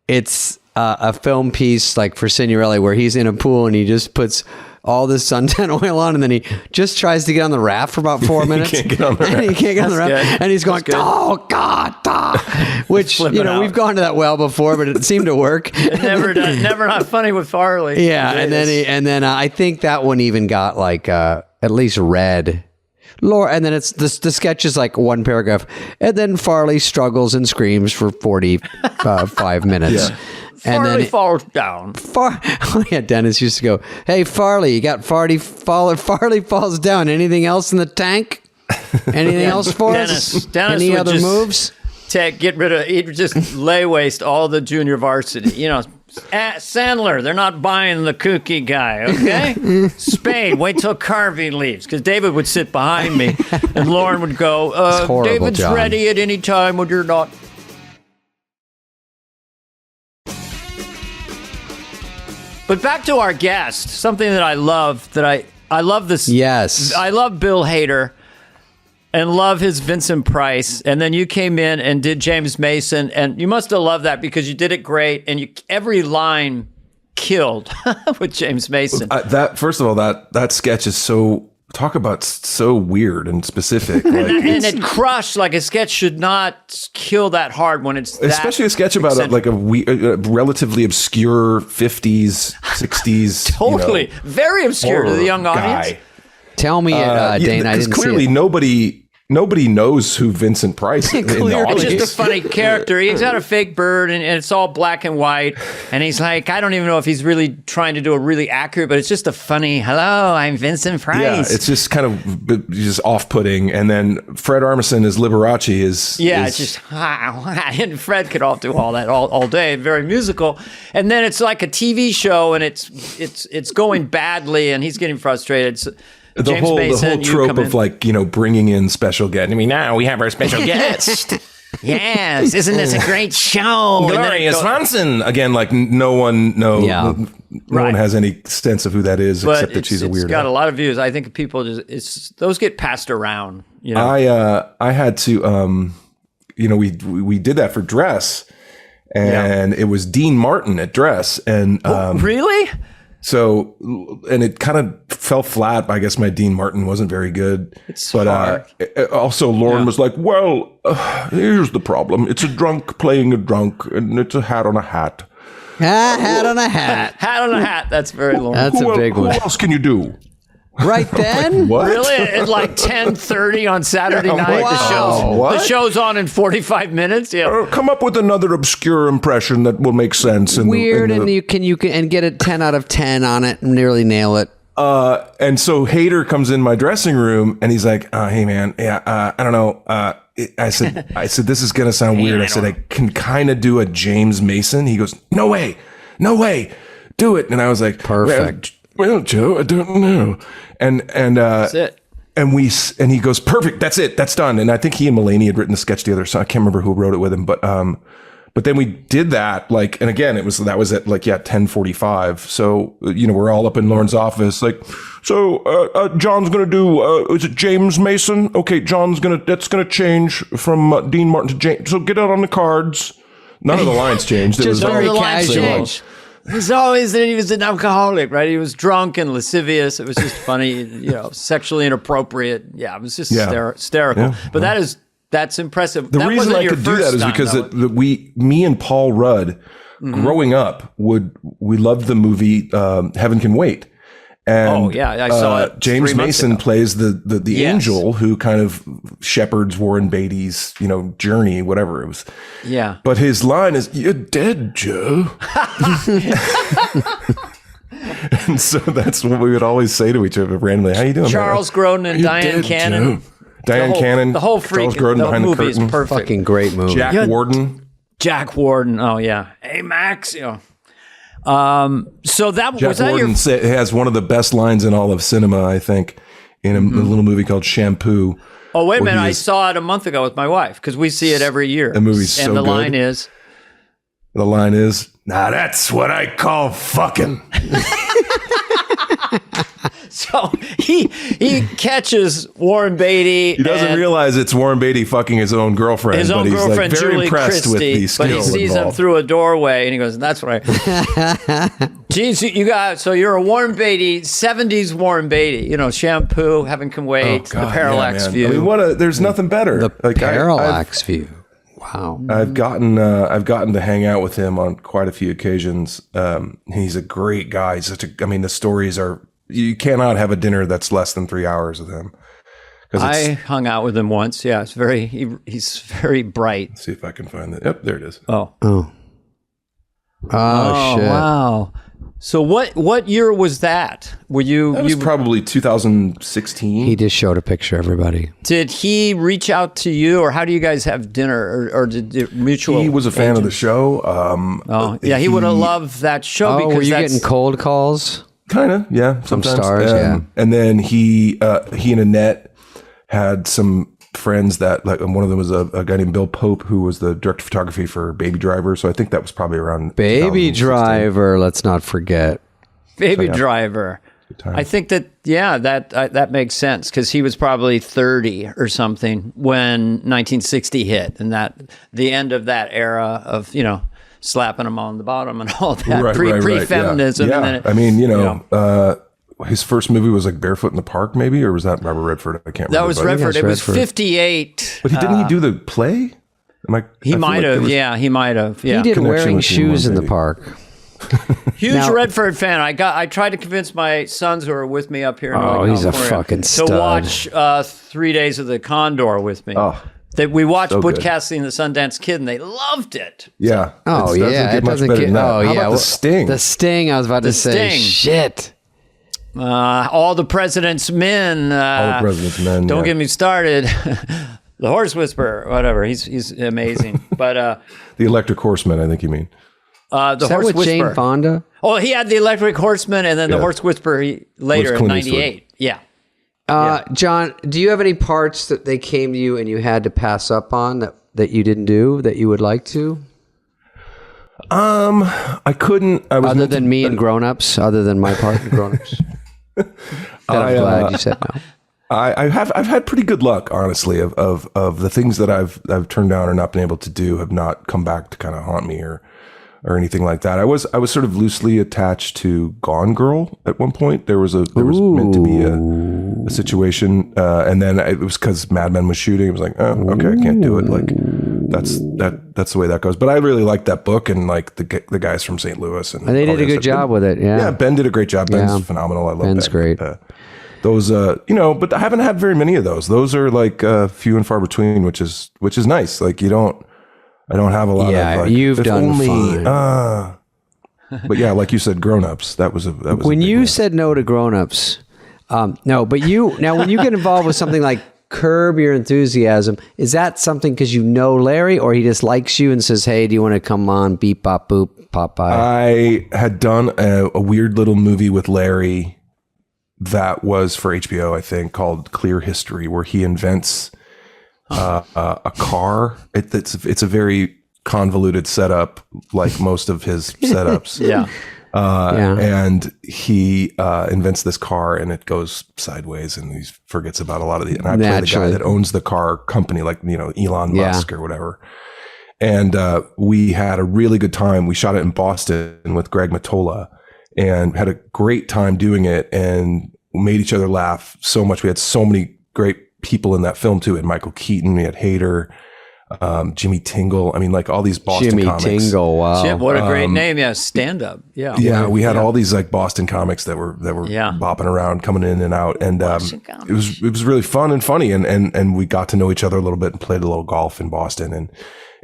it's a film piece like for Signorelli where he's in a pool and he just puts all this suntan oil on, and then he just tries to get on the raft for about 4 minutes. He can't get on the raft. And he can't get on the raft. Good. And he's going, oh, God, which, Flipping out. we've gone to that well before, but it seemed to work. Never not funny with Farley. Yeah, and then I think that one even got like at least read. Laura, and then it's the sketch is like one paragraph, and then Farley struggles and screams for 45 minutes. Yeah. And Farley then falls down. Dennis used to go, "Hey Farley, you got Farley falls down. Anything else in the tank? Anything else for us? Dennis Any would other just moves?" Get rid of. He'd just lay waste all the junior varsity. Sandler, they're not buying the kooky guy, okay? Spade, wait till Carvey leaves, because David would sit behind me, and Lauren would go, horrible, David's John. ready at any time when you're not. But back to our guest, something that I love, I love this. Yes. I love Bill Hader. And love his Vincent Price. And then you came in and did James Mason. And you must have loved that because you did it great. And every line killed with James Mason. First of all, that sketch is talk about so weird and specific. Like, and it crushed. Like a sketch should not kill that hard when it's that especially a sketch about a relatively obscure 50s, 60s. Totally. Very obscure to the young audience. Guy. Tell me it, Dane. I didn't clearly see it. nobody knows who Vincent Price is in the Clearly. audience. It's just a funny character. He's got a fake bird, and it's all black and white. And he's like, I don't even know if he's really trying to do a really accurate, but it's just a funny, hello, I'm Vincent Price. Yeah, it's just kind of just off-putting. And then Fred Armisen as Liberace is... it's just, and Fred could all do all that all day, very musical. And then it's like a TV show, and it's going badly, and he's getting frustrated. So, The whole trope of bringing in special guest. I mean, now we have our special guest. Yes, isn't this a great show? Gloria Swanson again. Like no one has any sense of who that is, except that she's a weirdo. It's got a lot of views. I think people those get passed around. You know? I had to we did that for Dress, and it was Dean Martin at Dress, and really. So, and it kind of fell flat. I guess my Dean Martin wasn't very good. Hard. Also, Lauren was like, well, here's the problem. It's a drunk playing a drunk, and it's a hat on a hat. Hat on a hat. Hat on a hat. That's very Lauren. That's a big one. Who else can you do? Right then? What? Really? At like 10:30 on Saturday night, the show's on in 45 minutes. Yeah. Come up with another obscure impression that will make sense. Weird, and you can get a 10 out of 10 on it and nearly nail it. And so Hader comes in my dressing room and he's like, "Hey man, I don't know." I said, "This is gonna sound weird." I said, "I can kind of do a James Mason." He goes, "No way, do it." And I was like, "Perfect." Well, Joe, I don't know. And that's it. And he goes, "Perfect. That's it. That's done." And I think he and Mulaney had written the sketch together, so I can't remember who wrote it with him. But then we did that, like, and again, that was at 10:45. So we're all up in Lauren's office, like, so John's gonna do. Is it James Mason? Okay, that's gonna change from Dean Martin to James. So get out on the cards. None of the lines changed. It was very the lines casual. changed. He was an alcoholic, right? He was drunk and lascivious. It was just funny, sexually inappropriate. Yeah, it was just hysterical. Yeah, but that's impressive. The reason I could do that is because me and Paul Rudd, growing up, we loved the movie Heaven Can Wait. And I saw it. James Mason plays the angel who kind of shepherds Warren Beatty's journey, whatever it was. Yeah. But his line is, "You're dead, Joe." And so that's what we would always say to each other randomly. "How you doing, Charles Grodin and Diane Cannon. Joe." Diane Cannon, the whole freak. Charles Grodin the behind movie the curtain. Is perfect. Fucking great movie. Jack Warden. Oh yeah. Hey Max. So that Jack was that Warden has one of the best lines in all of cinema, I think, in a little movie called Shampoo. Oh wait a minute! I saw it a month ago with my wife because we see it every year. The movie's so good. And the line is, "Now that's what I call fucking." So he catches Warren Beatty. He doesn't realize it's Warren Beatty fucking his own girlfriend. His own girlfriend, very Julie impressed Christie, with the skills but he sees involved. him through a doorway, and he goes, "That's what I." Geez, you're a Warren Beatty, 70s Warren Beatty. Shampoo, Heaven Can Wait, the Parallax View. I mean, there's nothing better. The Parallax View. Wow. I've gotten to hang out with him on quite a few occasions. He's a great guy. The stories are. You cannot have a dinner that's less than 3 hours with him. I hung out with him once. Yeah, he's very bright. Let's see if I can find that. Yep, there it is. Oh, shit! Wow. So what year was that? Were you? That was probably 2016. He just showed a picture, everybody. Did he reach out to you, or how do you guys have dinner, or did it mutual? He was a fan of the show. He would have loved that show. Because were you getting cold calls? Kind of, yeah. Some sometimes. stars, And then he and Annette had some friends that, like, one of them was a guy named Bill Pope, who was the director of photography for Baby Driver. So I think that was probably around Baby Driver. Let's not forget Baby Driver. I think that makes sense because he was probably 30 or something when 1960 hit, and that the end of that era of slapping him on the bottom and all that pre-feminism. Yeah. And then I mean, his first movie was like Barefoot in the Park, maybe, or was that Robert Redford? I can't remember. That was Redford. It was 58. But didn't he do the play? He might have. He might have. Yeah. He did Wearing Shoes in the Park. Huge Redford fan. I tried to convince my sons who are with me up here in Northern he's California a fucking stud. to watch 3 Days of the Condor with me. Oh. That we watched So good. Woodcasting the Sundance Kid, and they loved it. Yeah. Oh, yeah. It doesn't get. How about The Sting? The Sting, I was about to say. Sting. Shit. All the President's Men. All the President's Men. Don't get me started. The Horse Whisperer, whatever. He's amazing. But The Electric Horseman, I think you mean. The Is that Horse with Whisperer. Jane Fonda? Oh, he had the Electric Horseman, and then the Horse Whisperer later in Clint '98. Eastwood. Yeah. John, do you have any parts that they came to you and you had to pass up on that that you didn't do that you would like to? I couldn't. I was other than me and Grown Ups, other than my part in Grown Ups. I'm glad you said no. I've had pretty good luck, honestly, of the things that I've turned down or not been able to do have not come back to kind of haunt me or anything like that. I was sort of loosely attached to Gone Girl at one point. There was meant to be a situation, and then it was because Mad Men was shooting. It was like, oh, okay, I can't do it. Like that's the way that goes. But I really liked that book and like the guys from St. Louis and they did a good job with it. Yeah, Ben did a great job. Ben's phenomenal. I love Ben's Ben. great. Those, but I haven't had very many of those. Those are like few and far between, which is nice. Like I don't have a lot of like, you've done fine. But yeah, like you said, Grown Ups. That was when you said no to Grown Ups. No, but now when you get involved with something like Curb Your Enthusiasm, is that something because you know Larry, or he just likes you and says, "Hey, do you want to come on? Beep bop boop pop by." I had done a weird little movie with Larry that was for HBO, I think, called Clear History, where he invents a car. It's a very convoluted setup, like most of his setups. And he invents this car, and it goes sideways, and he forgets about a lot of the. And I play the guy that owns the car company, like Elon Musk or whatever. And we had a really good time. We shot it in Boston with Greg Mottola, and had a great time doing it, and made each other laugh so much. We had so many great people in that film too. We had Michael Keaton, we had Hader, Jimmy Tingle. I mean, like all these Boston comics. Jimmy Tingle, wow. Shit, what a great name. Yeah, stand up. Yeah. Yeah, we had all these like Boston comics that were bopping around, coming in and out. And it was really fun and funny. And we got to know each other a little bit and played a little golf in Boston.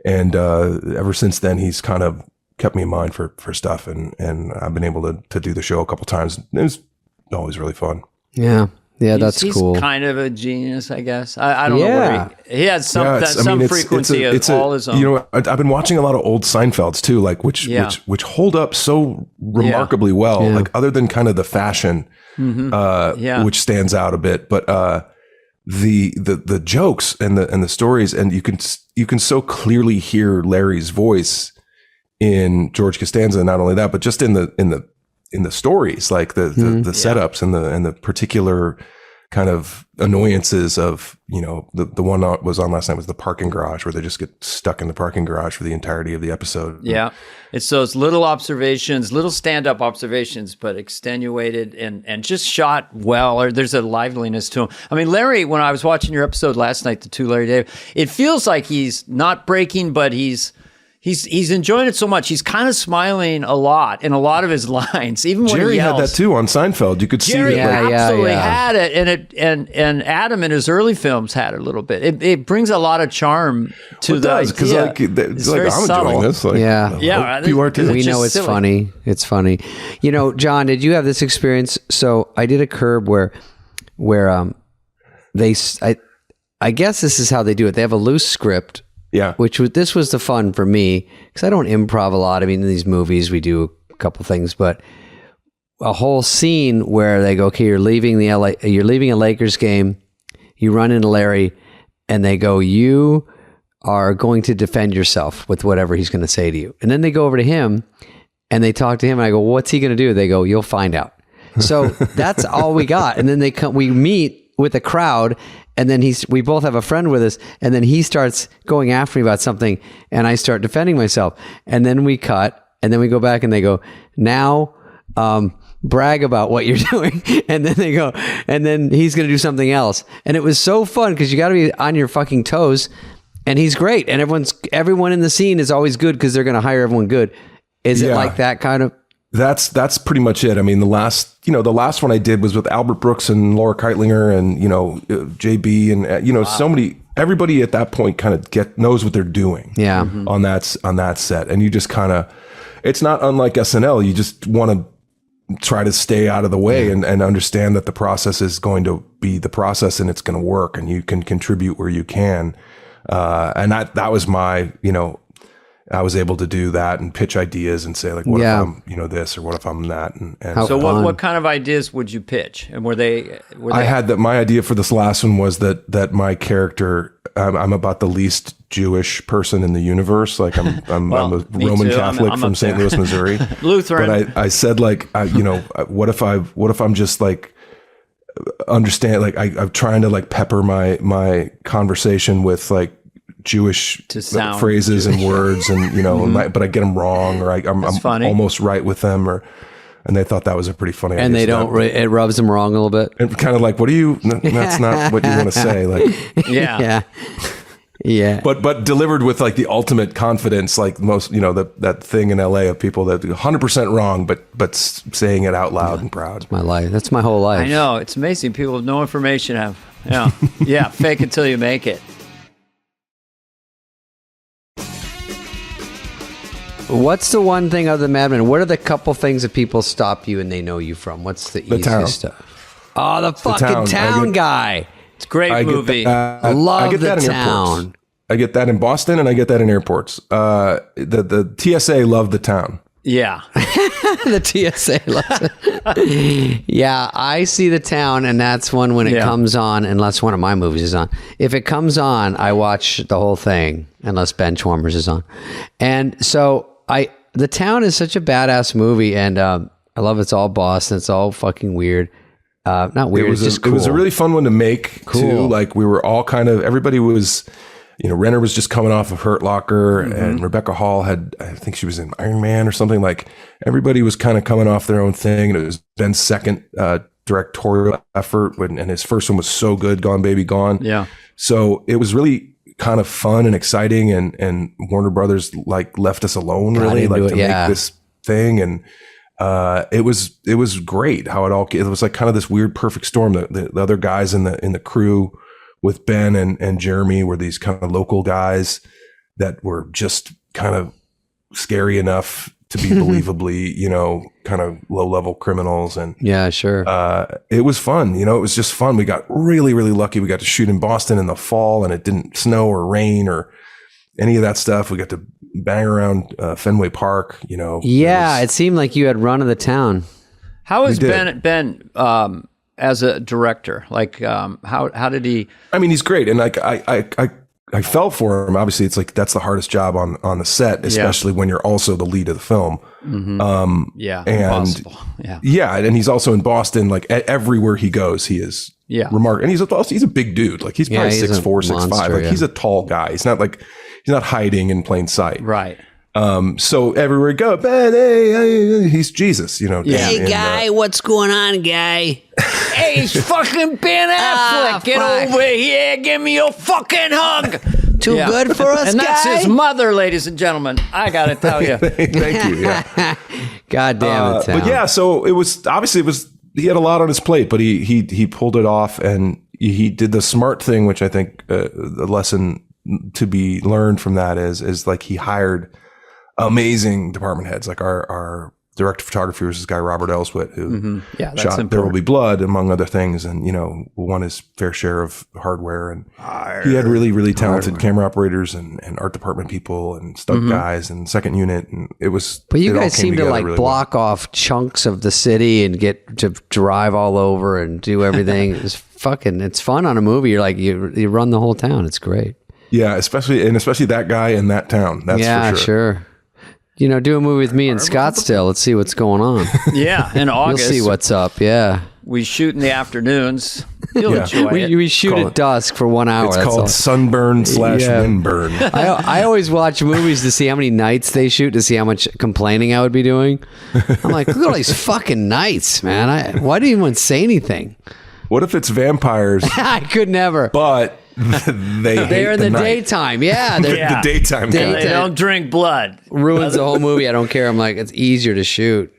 And ever since then, he's kind of kept me in mind for stuff. And I've been able to do the show a couple times. It was always really fun. Yeah. Yeah, that's cool. He's kind of a genius, I guess. I don't know where he has some frequency of all his own. I've been watching a lot of old Seinfelds too, like which hold up so remarkably well. Yeah. Like other than kind of the fashion, which stands out a bit, but the jokes and the stories, and you can so clearly hear Larry's voice in George Costanza. Not only that, but just in the stories, like the setups and the particular kind of annoyances of, the one that was on last night was the parking garage, where they just get stuck in the parking garage for the entirety of the episode. Yeah. It's those little observations, little stand-up observations, but extenuated and just shot well, or there's a liveliness to them. I mean, Larry, when I was watching your episode last night, the two Larry David, it feels like he's not breaking, but he's enjoying it so much. He's kind of smiling a lot in a lot of his lines, even when Jerry he yells. had that too on Seinfeld. You could see Jerry it. Absolutely had it, and Adam in his early films had it a little bit. It brings a lot of charm to the idea. Because I'm subtle. Enjoying this. Like, you are too. We know it's silly. Funny. It's funny. John, did you have this experience? So I did a Curb where I guess this is how they do it. They have a loose script. Yeah. This was the fun for me, because I don't improv a lot. I mean, in these movies, we do a couple things, but a whole scene where they go, okay, you're leaving a Lakers game, you run into Larry, and they go, you are going to defend yourself with whatever he's going to say to you. And then they go over to him, and they talk to him, and I go, what's he going to do? They go, you'll find out. So that's all we got. And then we meet with a crowd, and then we both have a friend with us, and then he starts going after me about something, and I start defending myself, and then we cut, and then we go back, and they go, now brag about what you're doing, and then they go, and then he's going to do something else, and it was so fun because you got to be on your fucking toes, and he's great, and everyone in the scene is always good because they're going to hire everyone good. Is it like that kind of? That's pretty much it. I mean, the last one I did was with Albert Brooks and Laura Keitlinger and, JB and, so many, everybody at that point kind of knows what they're doing on that set. And you just kind of, it's not unlike SNL. You just want to try to stay out of the way and understand that the process is going to be the process and it's going to work and you can contribute where you can. And that was my, I was able to do that and pitch ideas and say like, what if I'm, this, or what if I'm that? And so what kind of ideas would you pitch? And were they I had that. My idea for this last one was that my character, I'm about the least Jewish person in the universe. Like I'm a Roman Catholic from St. Louis, Missouri, Lutheran. But I said like, what if I'm just like, understand, like I'm trying to like pepper my conversation with like Jewish phrases and words, and but I get them wrong, or I'm almost right with them, and they thought that was a pretty funny idea. And they don't. It rubs them wrong a little bit. And kind of like, what do you? That's not what you want to say. Like, yeah. But delivered with like the ultimate confidence, like most, that thing in LA of people that 100% wrong, but saying it out loud and proud. That's my life. That's my whole life. I know, it's amazing. People with no information have. Yeah, fake until you make it. What's the one thing other than Mad Men? What are the couple things that people stop you and they know you from? What's the easiest stuff? Oh, the fucking town guy. It's a great movie. I love the that town. In I get that in Boston, and I get that in airports. The TSA love the town. Yeah. The TSA loves it. Yeah, I see the town, and that's one when it comes on, unless one of my movies is on. If it comes on, I watch the whole thing, unless Benchwarmers is on. And so the town is such a badass movie, and I love it's all Boston. It's all fucking weird. Not weird, it's just cool. It was a really fun one to make, too. Like, we were all everybody was... Renner was just coming off of Hurt Locker, and Rebecca Hall I think she was in Iron Man or something. Like, everybody was kind of coming off their own thing, and it was Ben's second directorial effort, and his first one was so good, Gone Baby Gone. Yeah. So it was really kind of fun and exciting, and Warner Brothers like left us alone really, like to make this thing, and it was great how it was like kind of this weird perfect storm. The other guys in the crew with Ben and Jeremy were these kind of local guys that were just kind of scary enough to be believably, kind of low-level criminals. And yeah, sure. It was fun. It was just fun. We got really, really lucky. We got to shoot in Boston in the fall, and it didn't snow or rain or any of that stuff. We got to bang around Fenway Park, Yeah, it seemed like you had run of the town. How has Ben as a director? Like, how did he? I mean, he's great, and like I felt for him. Obviously, it's like that's the hardest job on the set, especially when you're also the lead of the film. Impossible. And he's also in Boston. Like everywhere he goes, he is remarkable. And he's a big dude. Like he's probably 6'4", 6'5". Like he's a tall guy. He's not hiding in plain sight. Right. So everywhere you go, Ben, hey, he's Jesus, Hey, guy, what's going on, guy? Hey, it's fucking Ben Affleck. Get over here. Give me your fucking hug. Too good for us, and guy? That's his mother, ladies and gentlemen. I got to tell you. Thank you. Yeah. God damn it, Tom. But yeah, so he had a lot on his plate, but he pulled it off, and he did the smart thing, which I think the lesson to be learned from that is like he hired amazing department heads. Like our director of photography was this guy, Robert Elswit, who shot There Will Be Blood, among other things, and, won his fair share of hardware. And he had really, really talented camera operators and art department people and stunt guys and second unit. And it was, but you guys seem to like really block off chunks of the city and get to drive all over and do everything. It's fun on a movie. You're like, you run the whole town. It's great. Yeah. Especially that guy in that town. That's for sure. Do a movie with me in Scottsdale. Let's see what's going on. Yeah, in August. You'll see what's up. Yeah. We shoot in the afternoons. You'll enjoy it. We shoot at dusk for 1 hour. It's called sunburn / windburn. I always watch movies to see how many nights they shoot, to see how much complaining I would be doing. I'm like, look at all these fucking nights, man. Why do you even say anything? What if it's vampires? I could never. But they're in the daytime. Yeah, they're the daytime. They don't drink blood. Ruins the whole movie. I don't care. I'm like, it's easier to shoot.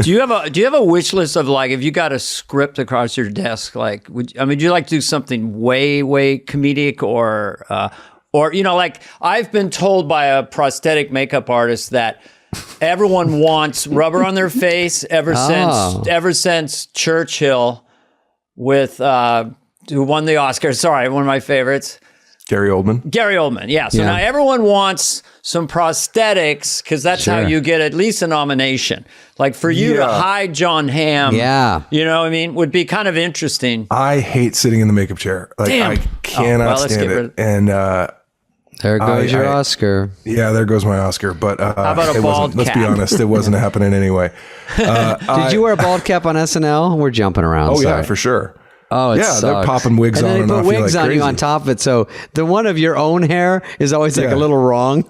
Do you have a wish list of, like, if you got a script across your desk, like, would you like to do something way comedic or like, I've been told by a prosthetic makeup artist that everyone wants rubber on their face ever since Churchill with who won the Oscar. Sorry, one of my favorites. Gary Oldman. Gary Oldman, yeah. So now everyone wants some prosthetics because that's how you get at least a nomination. Like for you to hide Jon Hamm, you know what I mean, would be kind of interesting. I hate sitting in the makeup chair. Like, I cannot stand it. And there goes your Oscar. Yeah, there goes my Oscar. But how about a bald cap? Let's be honest, it wasn't happening anyway. Did you wear a bald cap on SNL? We're jumping around. Oh, yeah, for sure. Oh, it sucks. They're popping wigs on and off. And then they put wigs on you on top of it. So the one of your own hair is always like a little wrong.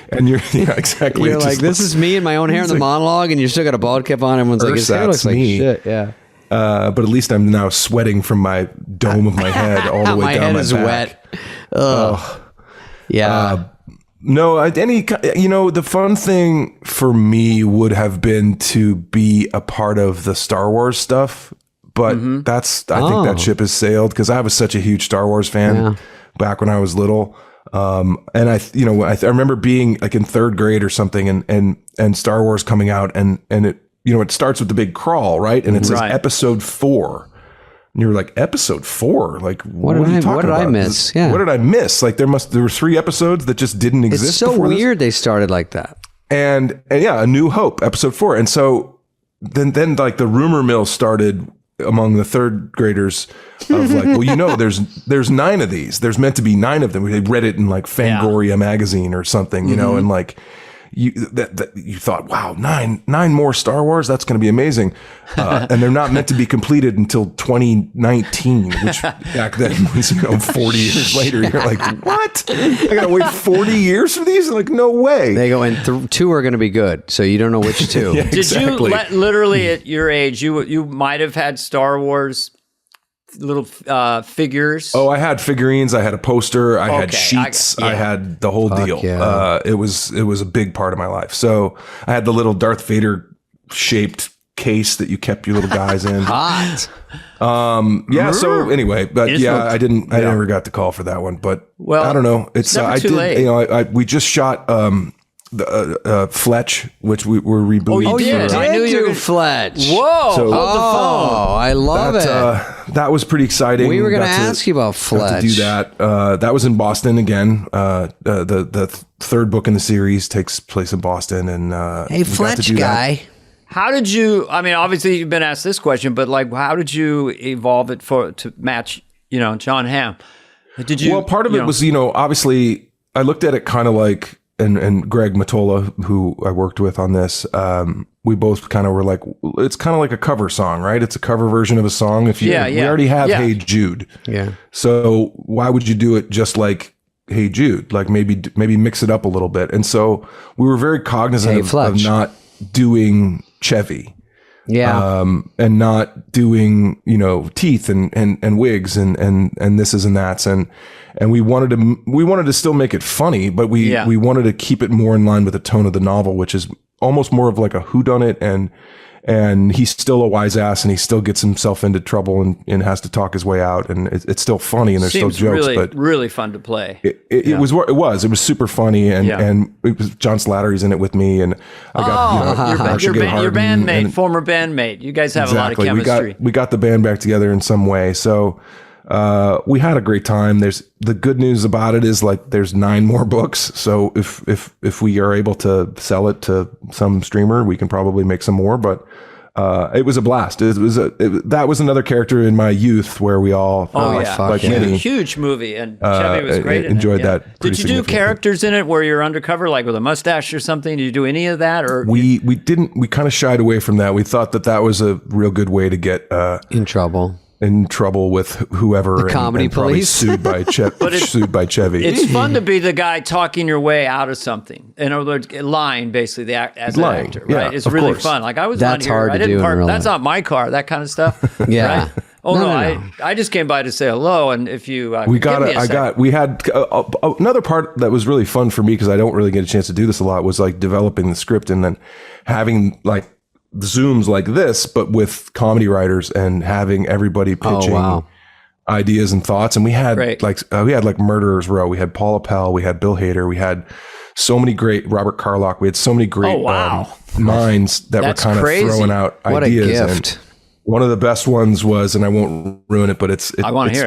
And you're exactly. You're like, this is me and my own hair in the monologue, and you still got a bald cap on. Everyone's like, his hair looks like shit. Yeah. But at least I'm now sweating from my dome of my head all the way down my back. My head is wet. Ugh. Yeah. No, the fun thing for me would have been to be a part of the Star Wars stuff. But I think that ship has sailed because I was such a huge Star Wars fan back when I was little. And I remember being like in third grade or something and Star Wars coming out and it, it starts with the big crawl, right? And it says episode 4. And you're like, episode 4? Like, what are you talking about? What did I miss? Yeah. What did I miss? Like there were 3 episodes that just didn't exist. It's so weird they started like that. And A New Hope, episode 4. And so then like the rumor mill started among the third graders of like, well, there's 9 of these. There's meant to be 9 of them. They read it in like Fangoria magazine or something, and like you thought, wow, 9 more Star Wars. That's going to be amazing. And they're not meant to be completed until 2019, which back then was 40 years later. You're like, what? I got to wait 40 years for these? Like, no way. They go in 2 are going to be good. So you don't know which 2. Did you literally at your age, you might have had Star Wars little figures? Oh, I had figurines. I had a poster. I had sheets. I had the whole deal. Yeah. It was a big part of my life. So I had the little Darth Vader shaped case that you kept your little guys in. Hot. So anyway, but I never got the call for that one, but I don't know. It's never too late. We just shot the Fletch, which we were rebooting. Oh, you did? I knew you were Fletch. Whoa! So, hold the phone. I love it. That was pretty exciting. We were going to ask you about Fletch. To do that. That was in Boston again. The third book in the series takes place in Boston, and hey, Fletch guy. How did you? I mean, obviously you've been asked this question, but like, how did you evolve it to match, Jon Hamm? Did you? Well, part of it was, obviously, I looked at it kind of like. And Greg Matola, who I worked with on this, we both kind of were like, it's kind of like a cover song, right? It's a cover version of a song. We already have Hey Jude. Yeah. So why would you do it just like Hey Jude? Like maybe mix it up a little bit. And so we were very cognizant of not doing Chevy. Yeah. And not doing, teeth and wigs and this and that's. And we wanted to still make it funny, but we wanted to keep it more in line with the tone of the novel, which is almost more of like a whodunit, and he's still a wise ass and he still gets himself into trouble and has to talk his way out, and it's still funny and there's still jokes, really, but really fun to play. It was super funny, and it was John Slattery's in it with me, and I got your bandmate, former bandmate. You guys have a lot of chemistry. We got the band back together in some way, so. We had a great time. The good news about it is like there's 9 more books. So if we are able to sell it to some streamer, we can probably make some more. But it was a blast. That was another character in my youth where we all huge movie, and Chevy was great. Enjoyed that. Did you do characters in it where you're undercover, like with a mustache or something? Did you do any of that? Or we didn't. We kind of shied away from that. We thought that was a real good way to get in trouble with whoever, the comedy police, sued by Chevy. It's fun to be the guy talking your way out of something. In other words, lying basically as an actor, right? Yeah, it's really fun. Like I was that's here, hard I to didn't do. park. That's not my car. That kind of stuff. Yeah. Right? Oh no! I just came by to say hello, and if you we had another part that was really fun for me because I don't really get a chance to do this a lot was like developing the script and then having like Zooms like this, but with comedy writers and having everybody pitching ideas and thoughts. And we had like Murderers Row. We had Paul Appel. We had Bill Hader. We had so many great Robert Carlock. We had so many great minds that were kind of throwing out ideas. What a gift. One of the best ones was, and I won't ruin it, but it's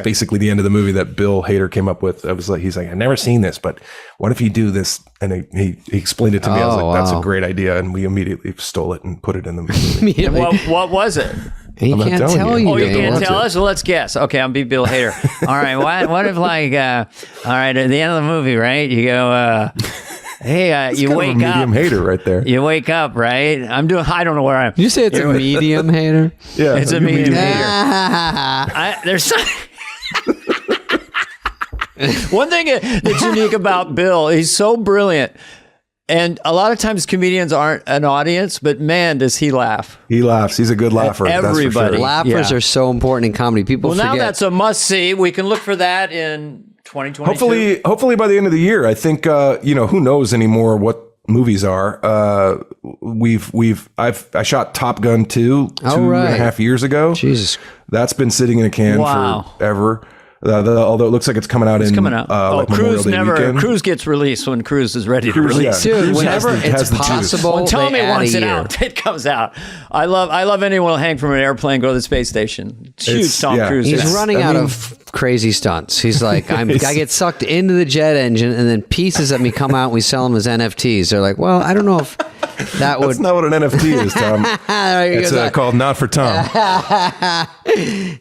basically the end of the movie that Bill Hader came up with. He's like, I've never seen this, but what if you do this? And he explained it to me. I was like, that's a great idea. And we immediately stole it and put it in the movie. What was it? He can't tell you. Oh, you can't tell us? Well, let's guess. Okay, I'll be Bill Hader. All right, what if like, all right, at the end of the movie, right, you go, hey, you wake up. Medium hater right there. You wake up, right? I don't know where I am. You say it's a medium hater? Yeah. It's a medium hater. There's some... One thing that's unique about Bill, he's so brilliant. And a lot of times comedians aren't an audience, but man, does he laugh. He laughs. He's a good laugher. Everybody. That's for sure. Laughers are so important in comedy. People forget. Now that's a must-see. We can look for that in 2022. Hopefully by the end of the year. I think, who knows anymore what movies are. I shot Top Gun 2 2.5 years ago. Jesus. That's been sitting in a can forever. Although it looks like it's coming out like Cruise weekend. Cruise gets released when Cruise is ready to release. Dude, Cruise whenever it's possible, tell me once it comes out. I love anyone who'll hang from an airplane, go to the space station. Huge Tom Cruise. He's running out of crazy stunts. He's like, I get sucked into the jet engine, and then pieces of me come out and we sell them as NFTs. They're like, well, I don't know if that would. That's not what an NFT is, Tom. It's called Not for Tom.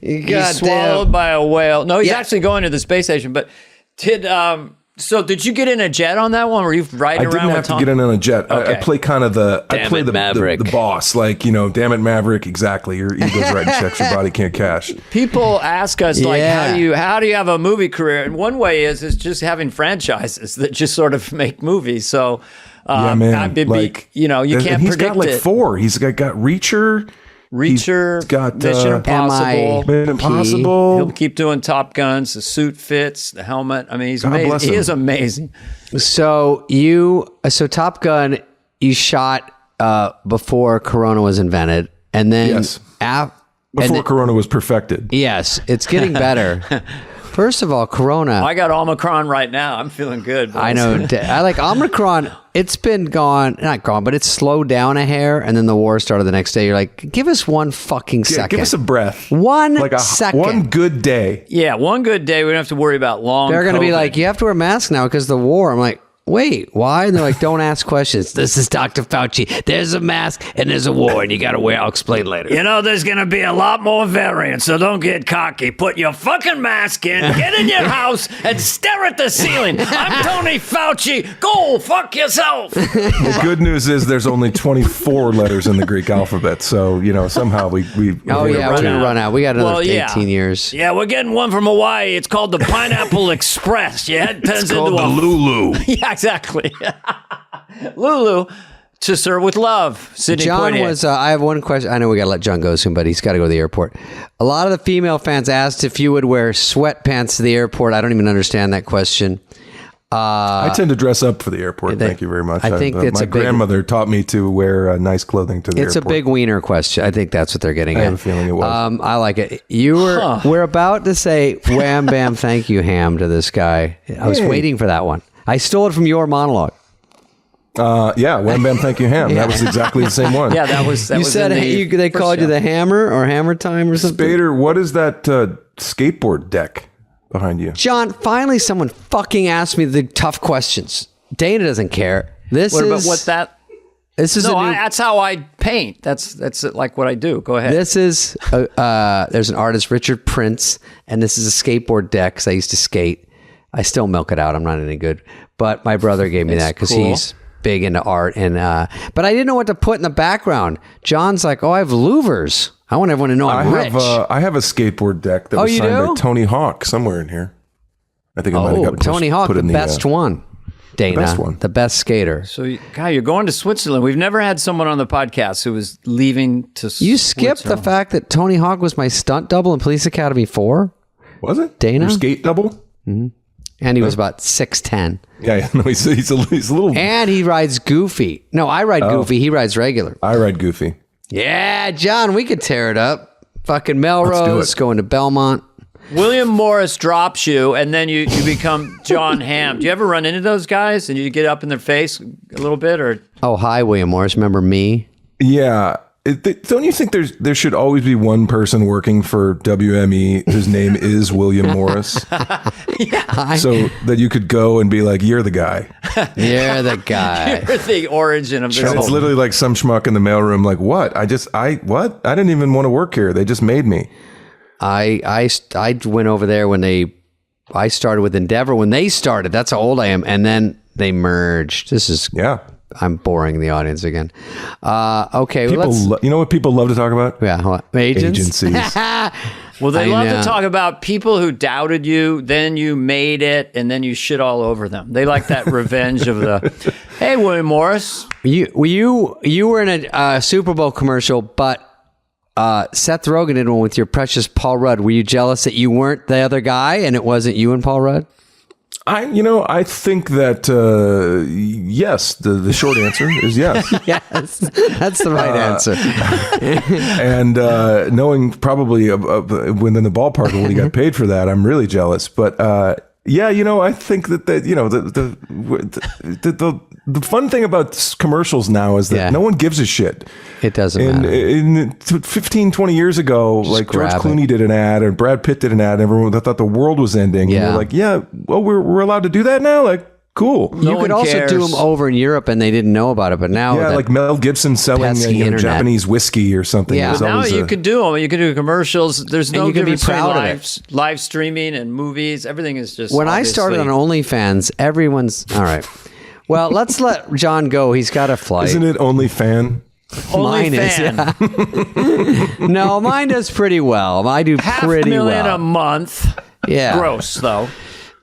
He's swallowed by a whale. No, he's actually going to the space station. But did you get in a jet on that one? Were you riding around with Tom? I didn't have to get in on a jet. Okay. I play kind of the boss. Like, damn it, Maverick. Exactly. Your ego's writing checks your body can't cash. People ask us, like, how do you have a movie career? And one way is just having franchises that just sort of make movies. So, man. You can't predict it. He's got like 4. He's got Reacher. He's got Mission Impossible. He'll keep doing Top Guns. The suit fits, the helmet. I mean, he's amazing. He is amazing. So Top Gun, you shot before Corona was invented, and then before Corona was perfected. Yes, it's getting better. First of all, Corona. I got Omicron right now. I'm feeling good. Boys. I know. I like Omicron. It's been not gone, but it's slowed down a hair, and then the war started the next day. You're like, give us one fucking second. Give us a breath. One second. One good day. Yeah, one good day. We don't have to worry about long They're going to COVID. be like, you have to wear a mask now because of the war. I'm like, wait, why? And they're like, don't ask questions. This is Dr. Fauci. There's a mask and there's a war, and you got to wear. I'll explain later. There's going to be a lot more variants, so don't get cocky. Put your fucking mask in, get in your house, and stare at the ceiling. I'm Tony Fauci. Go fuck yourself. The good news is there's only 24 letters in the Greek alphabet, so somehow we we're gonna run out. We got another 18 years. Yeah, we're getting one from Hawaii. It's called the Pineapple Express. Your head turns into the Lulu. Yeah, exactly. Lulu, to serve with love. Sidney John Poitier. was, I have one question. I know we got to let John go soon, but he's got to go to the airport. A lot of the female fans asked if you would wear sweatpants to the airport. I don't even understand that question. I tend to dress up for the airport. Thank you very much. I think that's my grandmother taught me to wear nice clothing to the airport. It's a big wiener question. I think that's what they're getting at. I have a feeling it was. I like it. We're about to say wham, bam, thank you, Ham, to this guy. I was waiting for that one. I stole it from your monologue. Wham, bam, thank you, Ham. That was exactly the same one. Yeah, that was. You said they called you the Hammer or Hammer Time or something. Spader, what is that skateboard deck behind you? John, finally someone fucking asked me the tough questions. Dana doesn't care. This is that's how I paint. That's like what I do. Go ahead. This is there's an artist, Richard Prince, and this is a skateboard deck because I used to skate. I still milk it out. I'm not any good, but my brother gave me that because he's big into art. And but I didn't know what to put in the background. John's like, "Oh, I have louvers. I want everyone to know I'm rich." I have a skateboard deck that was signed by Tony Hawk somewhere in here. I think I might have got pushed, Tony Hawk, the best one. Dana, the best skater. So, you're going to Switzerland. We've never had someone on the podcast who was leaving to You skipped the fact that Tony Hawk was my stunt double in Police Academy 4? Was it? Dana? Your skate double? Mm-hmm. And he was about 6'10". Yeah, no, he's a little... And he rides Goofy. No, I ride Goofy. He rides regular. I ride Goofy. Yeah, John, we could tear it up. Fucking Melrose, going to Belmont. William Morris drops you, and then you become Jon Hamm. Do you ever run into those guys, and you get up in their face a little bit? Or Oh, hi, William Morris. Remember me? Yeah. don't you think there should always be one person working for WME whose name is William Morris? So that you could go and be like, you're the guy. You're the guy. You're the origin of this. It's literally like some schmuck in the mailroom. Like, what? I didn't even want to work here. They just made me. I went over there when I started with Endeavor. When they started, that's how old I am. And then they merged. I'm boring the audience again. Okay. You know what people love to talk about? Yeah. Agencies. Well, they love to talk about people who doubted you, then you made it, and then you shit all over them. They like that revenge of the, hey, William Morris. You were in a Super Bowl commercial, but Seth Rogen did one with your precious Paul Rudd. Were you jealous that you weren't the other guy and it wasn't you and Paul Rudd? I think that, yes, the short answer is yes. Yes, that's the right answer. And knowing probably within the ballpark of what he got paid for that, I'm really jealous. But I think that the fun thing about commercials now is that no one gives a shit. It doesn't matter. In 15, 20 years ago, like George Clooney did an ad or Brad Pitt did an ad, and everyone thought the world was ending. Yeah. And we're like, we're allowed to do that now? Like, cool. You could also do them over in Europe and they didn't know about it, but now... Yeah, like Mel Gibson selling Japanese whiskey or something. Yeah. But now you could do them. You could do commercials. There's no difference between live streaming and movies. Everything is just... When I started on OnlyFans, everyone's... All right. Well, let's let John go. He's got a flight. Isn't it OnlyFan? Mine is. Yeah. No, mine does pretty well. I do pretty well. $500,000 a month. Yeah. Gross, though.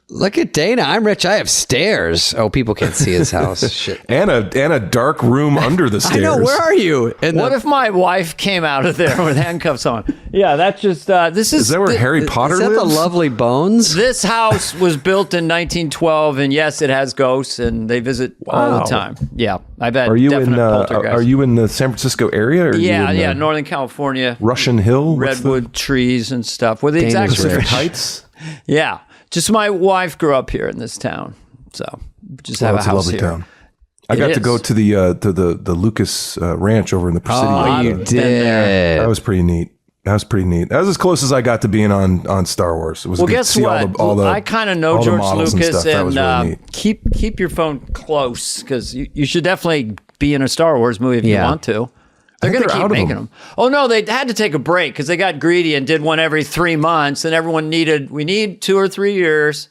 Look at Dana. I'm rich. I have stairs. Oh, people can't see his house. Shit. And a dark room under the stairs. I know. Where are you? What if my wife came out of there with handcuffs on? Yeah, that's just... Is that where Harry Potter lives? Is that the Lovely Bones? This house was built in 1912, and yes, it has ghosts, and they visit all the time. Yeah, I've had definite poltergeists. Are you in the San Francisco area? Or yeah, Northern California. Russian Hill? Redwood trees and stuff. Where the exact Pacific Heights? Yeah. Just my wife grew up here in this town, so just have a house lovely here. Town. I got to go to the Lucas Ranch over in the Presidio. Oh, you did. That was pretty neat. That was as close as I got to being on Star Wars. It was guess what? I kind of know George Lucas, and really keep your phone close because you should definitely be in a Star Wars movie if you want to. They're going to keep making them. Oh, no, they had to take a break because they got greedy and did one every 3 months, and everyone we need 2 or 3 years.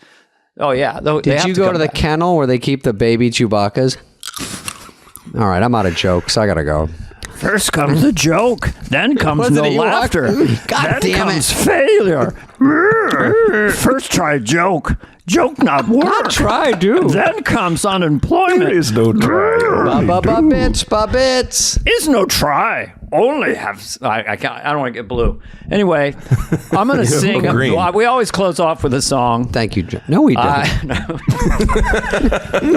Oh, yeah. Did you go to the kennel where they keep the baby Chewbacca's? All right, I'm out of jokes. I got to go. First comes the joke, then comes no laughter. God damn it. Comes failure. First try joke. Joke not work. Not try, dude. Then comes unemployment. There is no try. Ba-bits. Is no try. Only have... I can't. I don't want to get blue. Anyway, I'm going to sing... We always close off with a song. Thank you, John. No, we don't. No.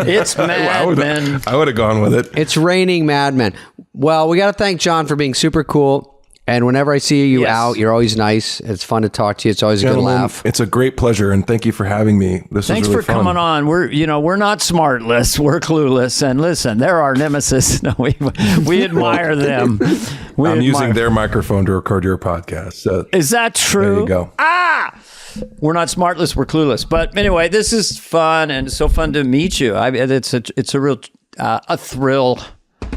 It's Mad Men. I would have gone with it. It's raining Mad Men. Well, we got to thank John for being super cool. And whenever I see you out, you're always nice. It's fun to talk to you. It's always a good laugh. It's a great pleasure, and thank you for having me. Thanks was really for coming on. We're not smartless. We're clueless. And listen, they're our nemesis. No, we admire them. I'm using their microphone to record your podcast. So is that true? There you go. We're not smartless. We're clueless. But anyway, this is fun, and it's so fun to meet you. It's a real a thrill.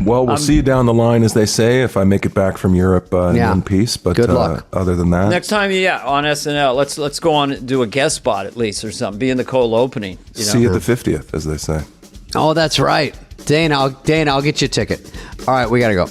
Well, we'll see you down the line, as they say, if I make it back from Europe in one piece. But good luck. Other than that, next time, on SNL, let's go on and do a guest spot at least or something. Be in the cold opening. See you at the 50th, as they say. Oh, that's right, Dane. I'll get you a ticket. All right, we gotta go.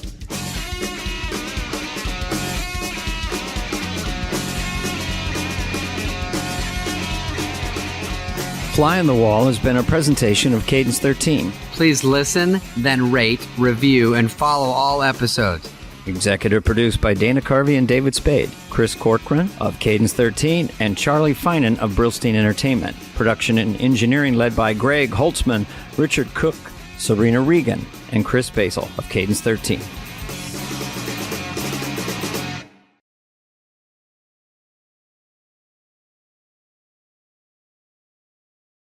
Fly on the Wall has been a presentation of Cadence 13. Please listen, then rate, review, and follow all episodes. Executive produced by Dana Carvey and David Spade, Chris Corcoran of Cadence 13, and Charlie Finan of Brillstein Entertainment. Production and engineering led by Greg Holtzman, Richard Cook, Serena Regan, and Chris Basil of Cadence 13.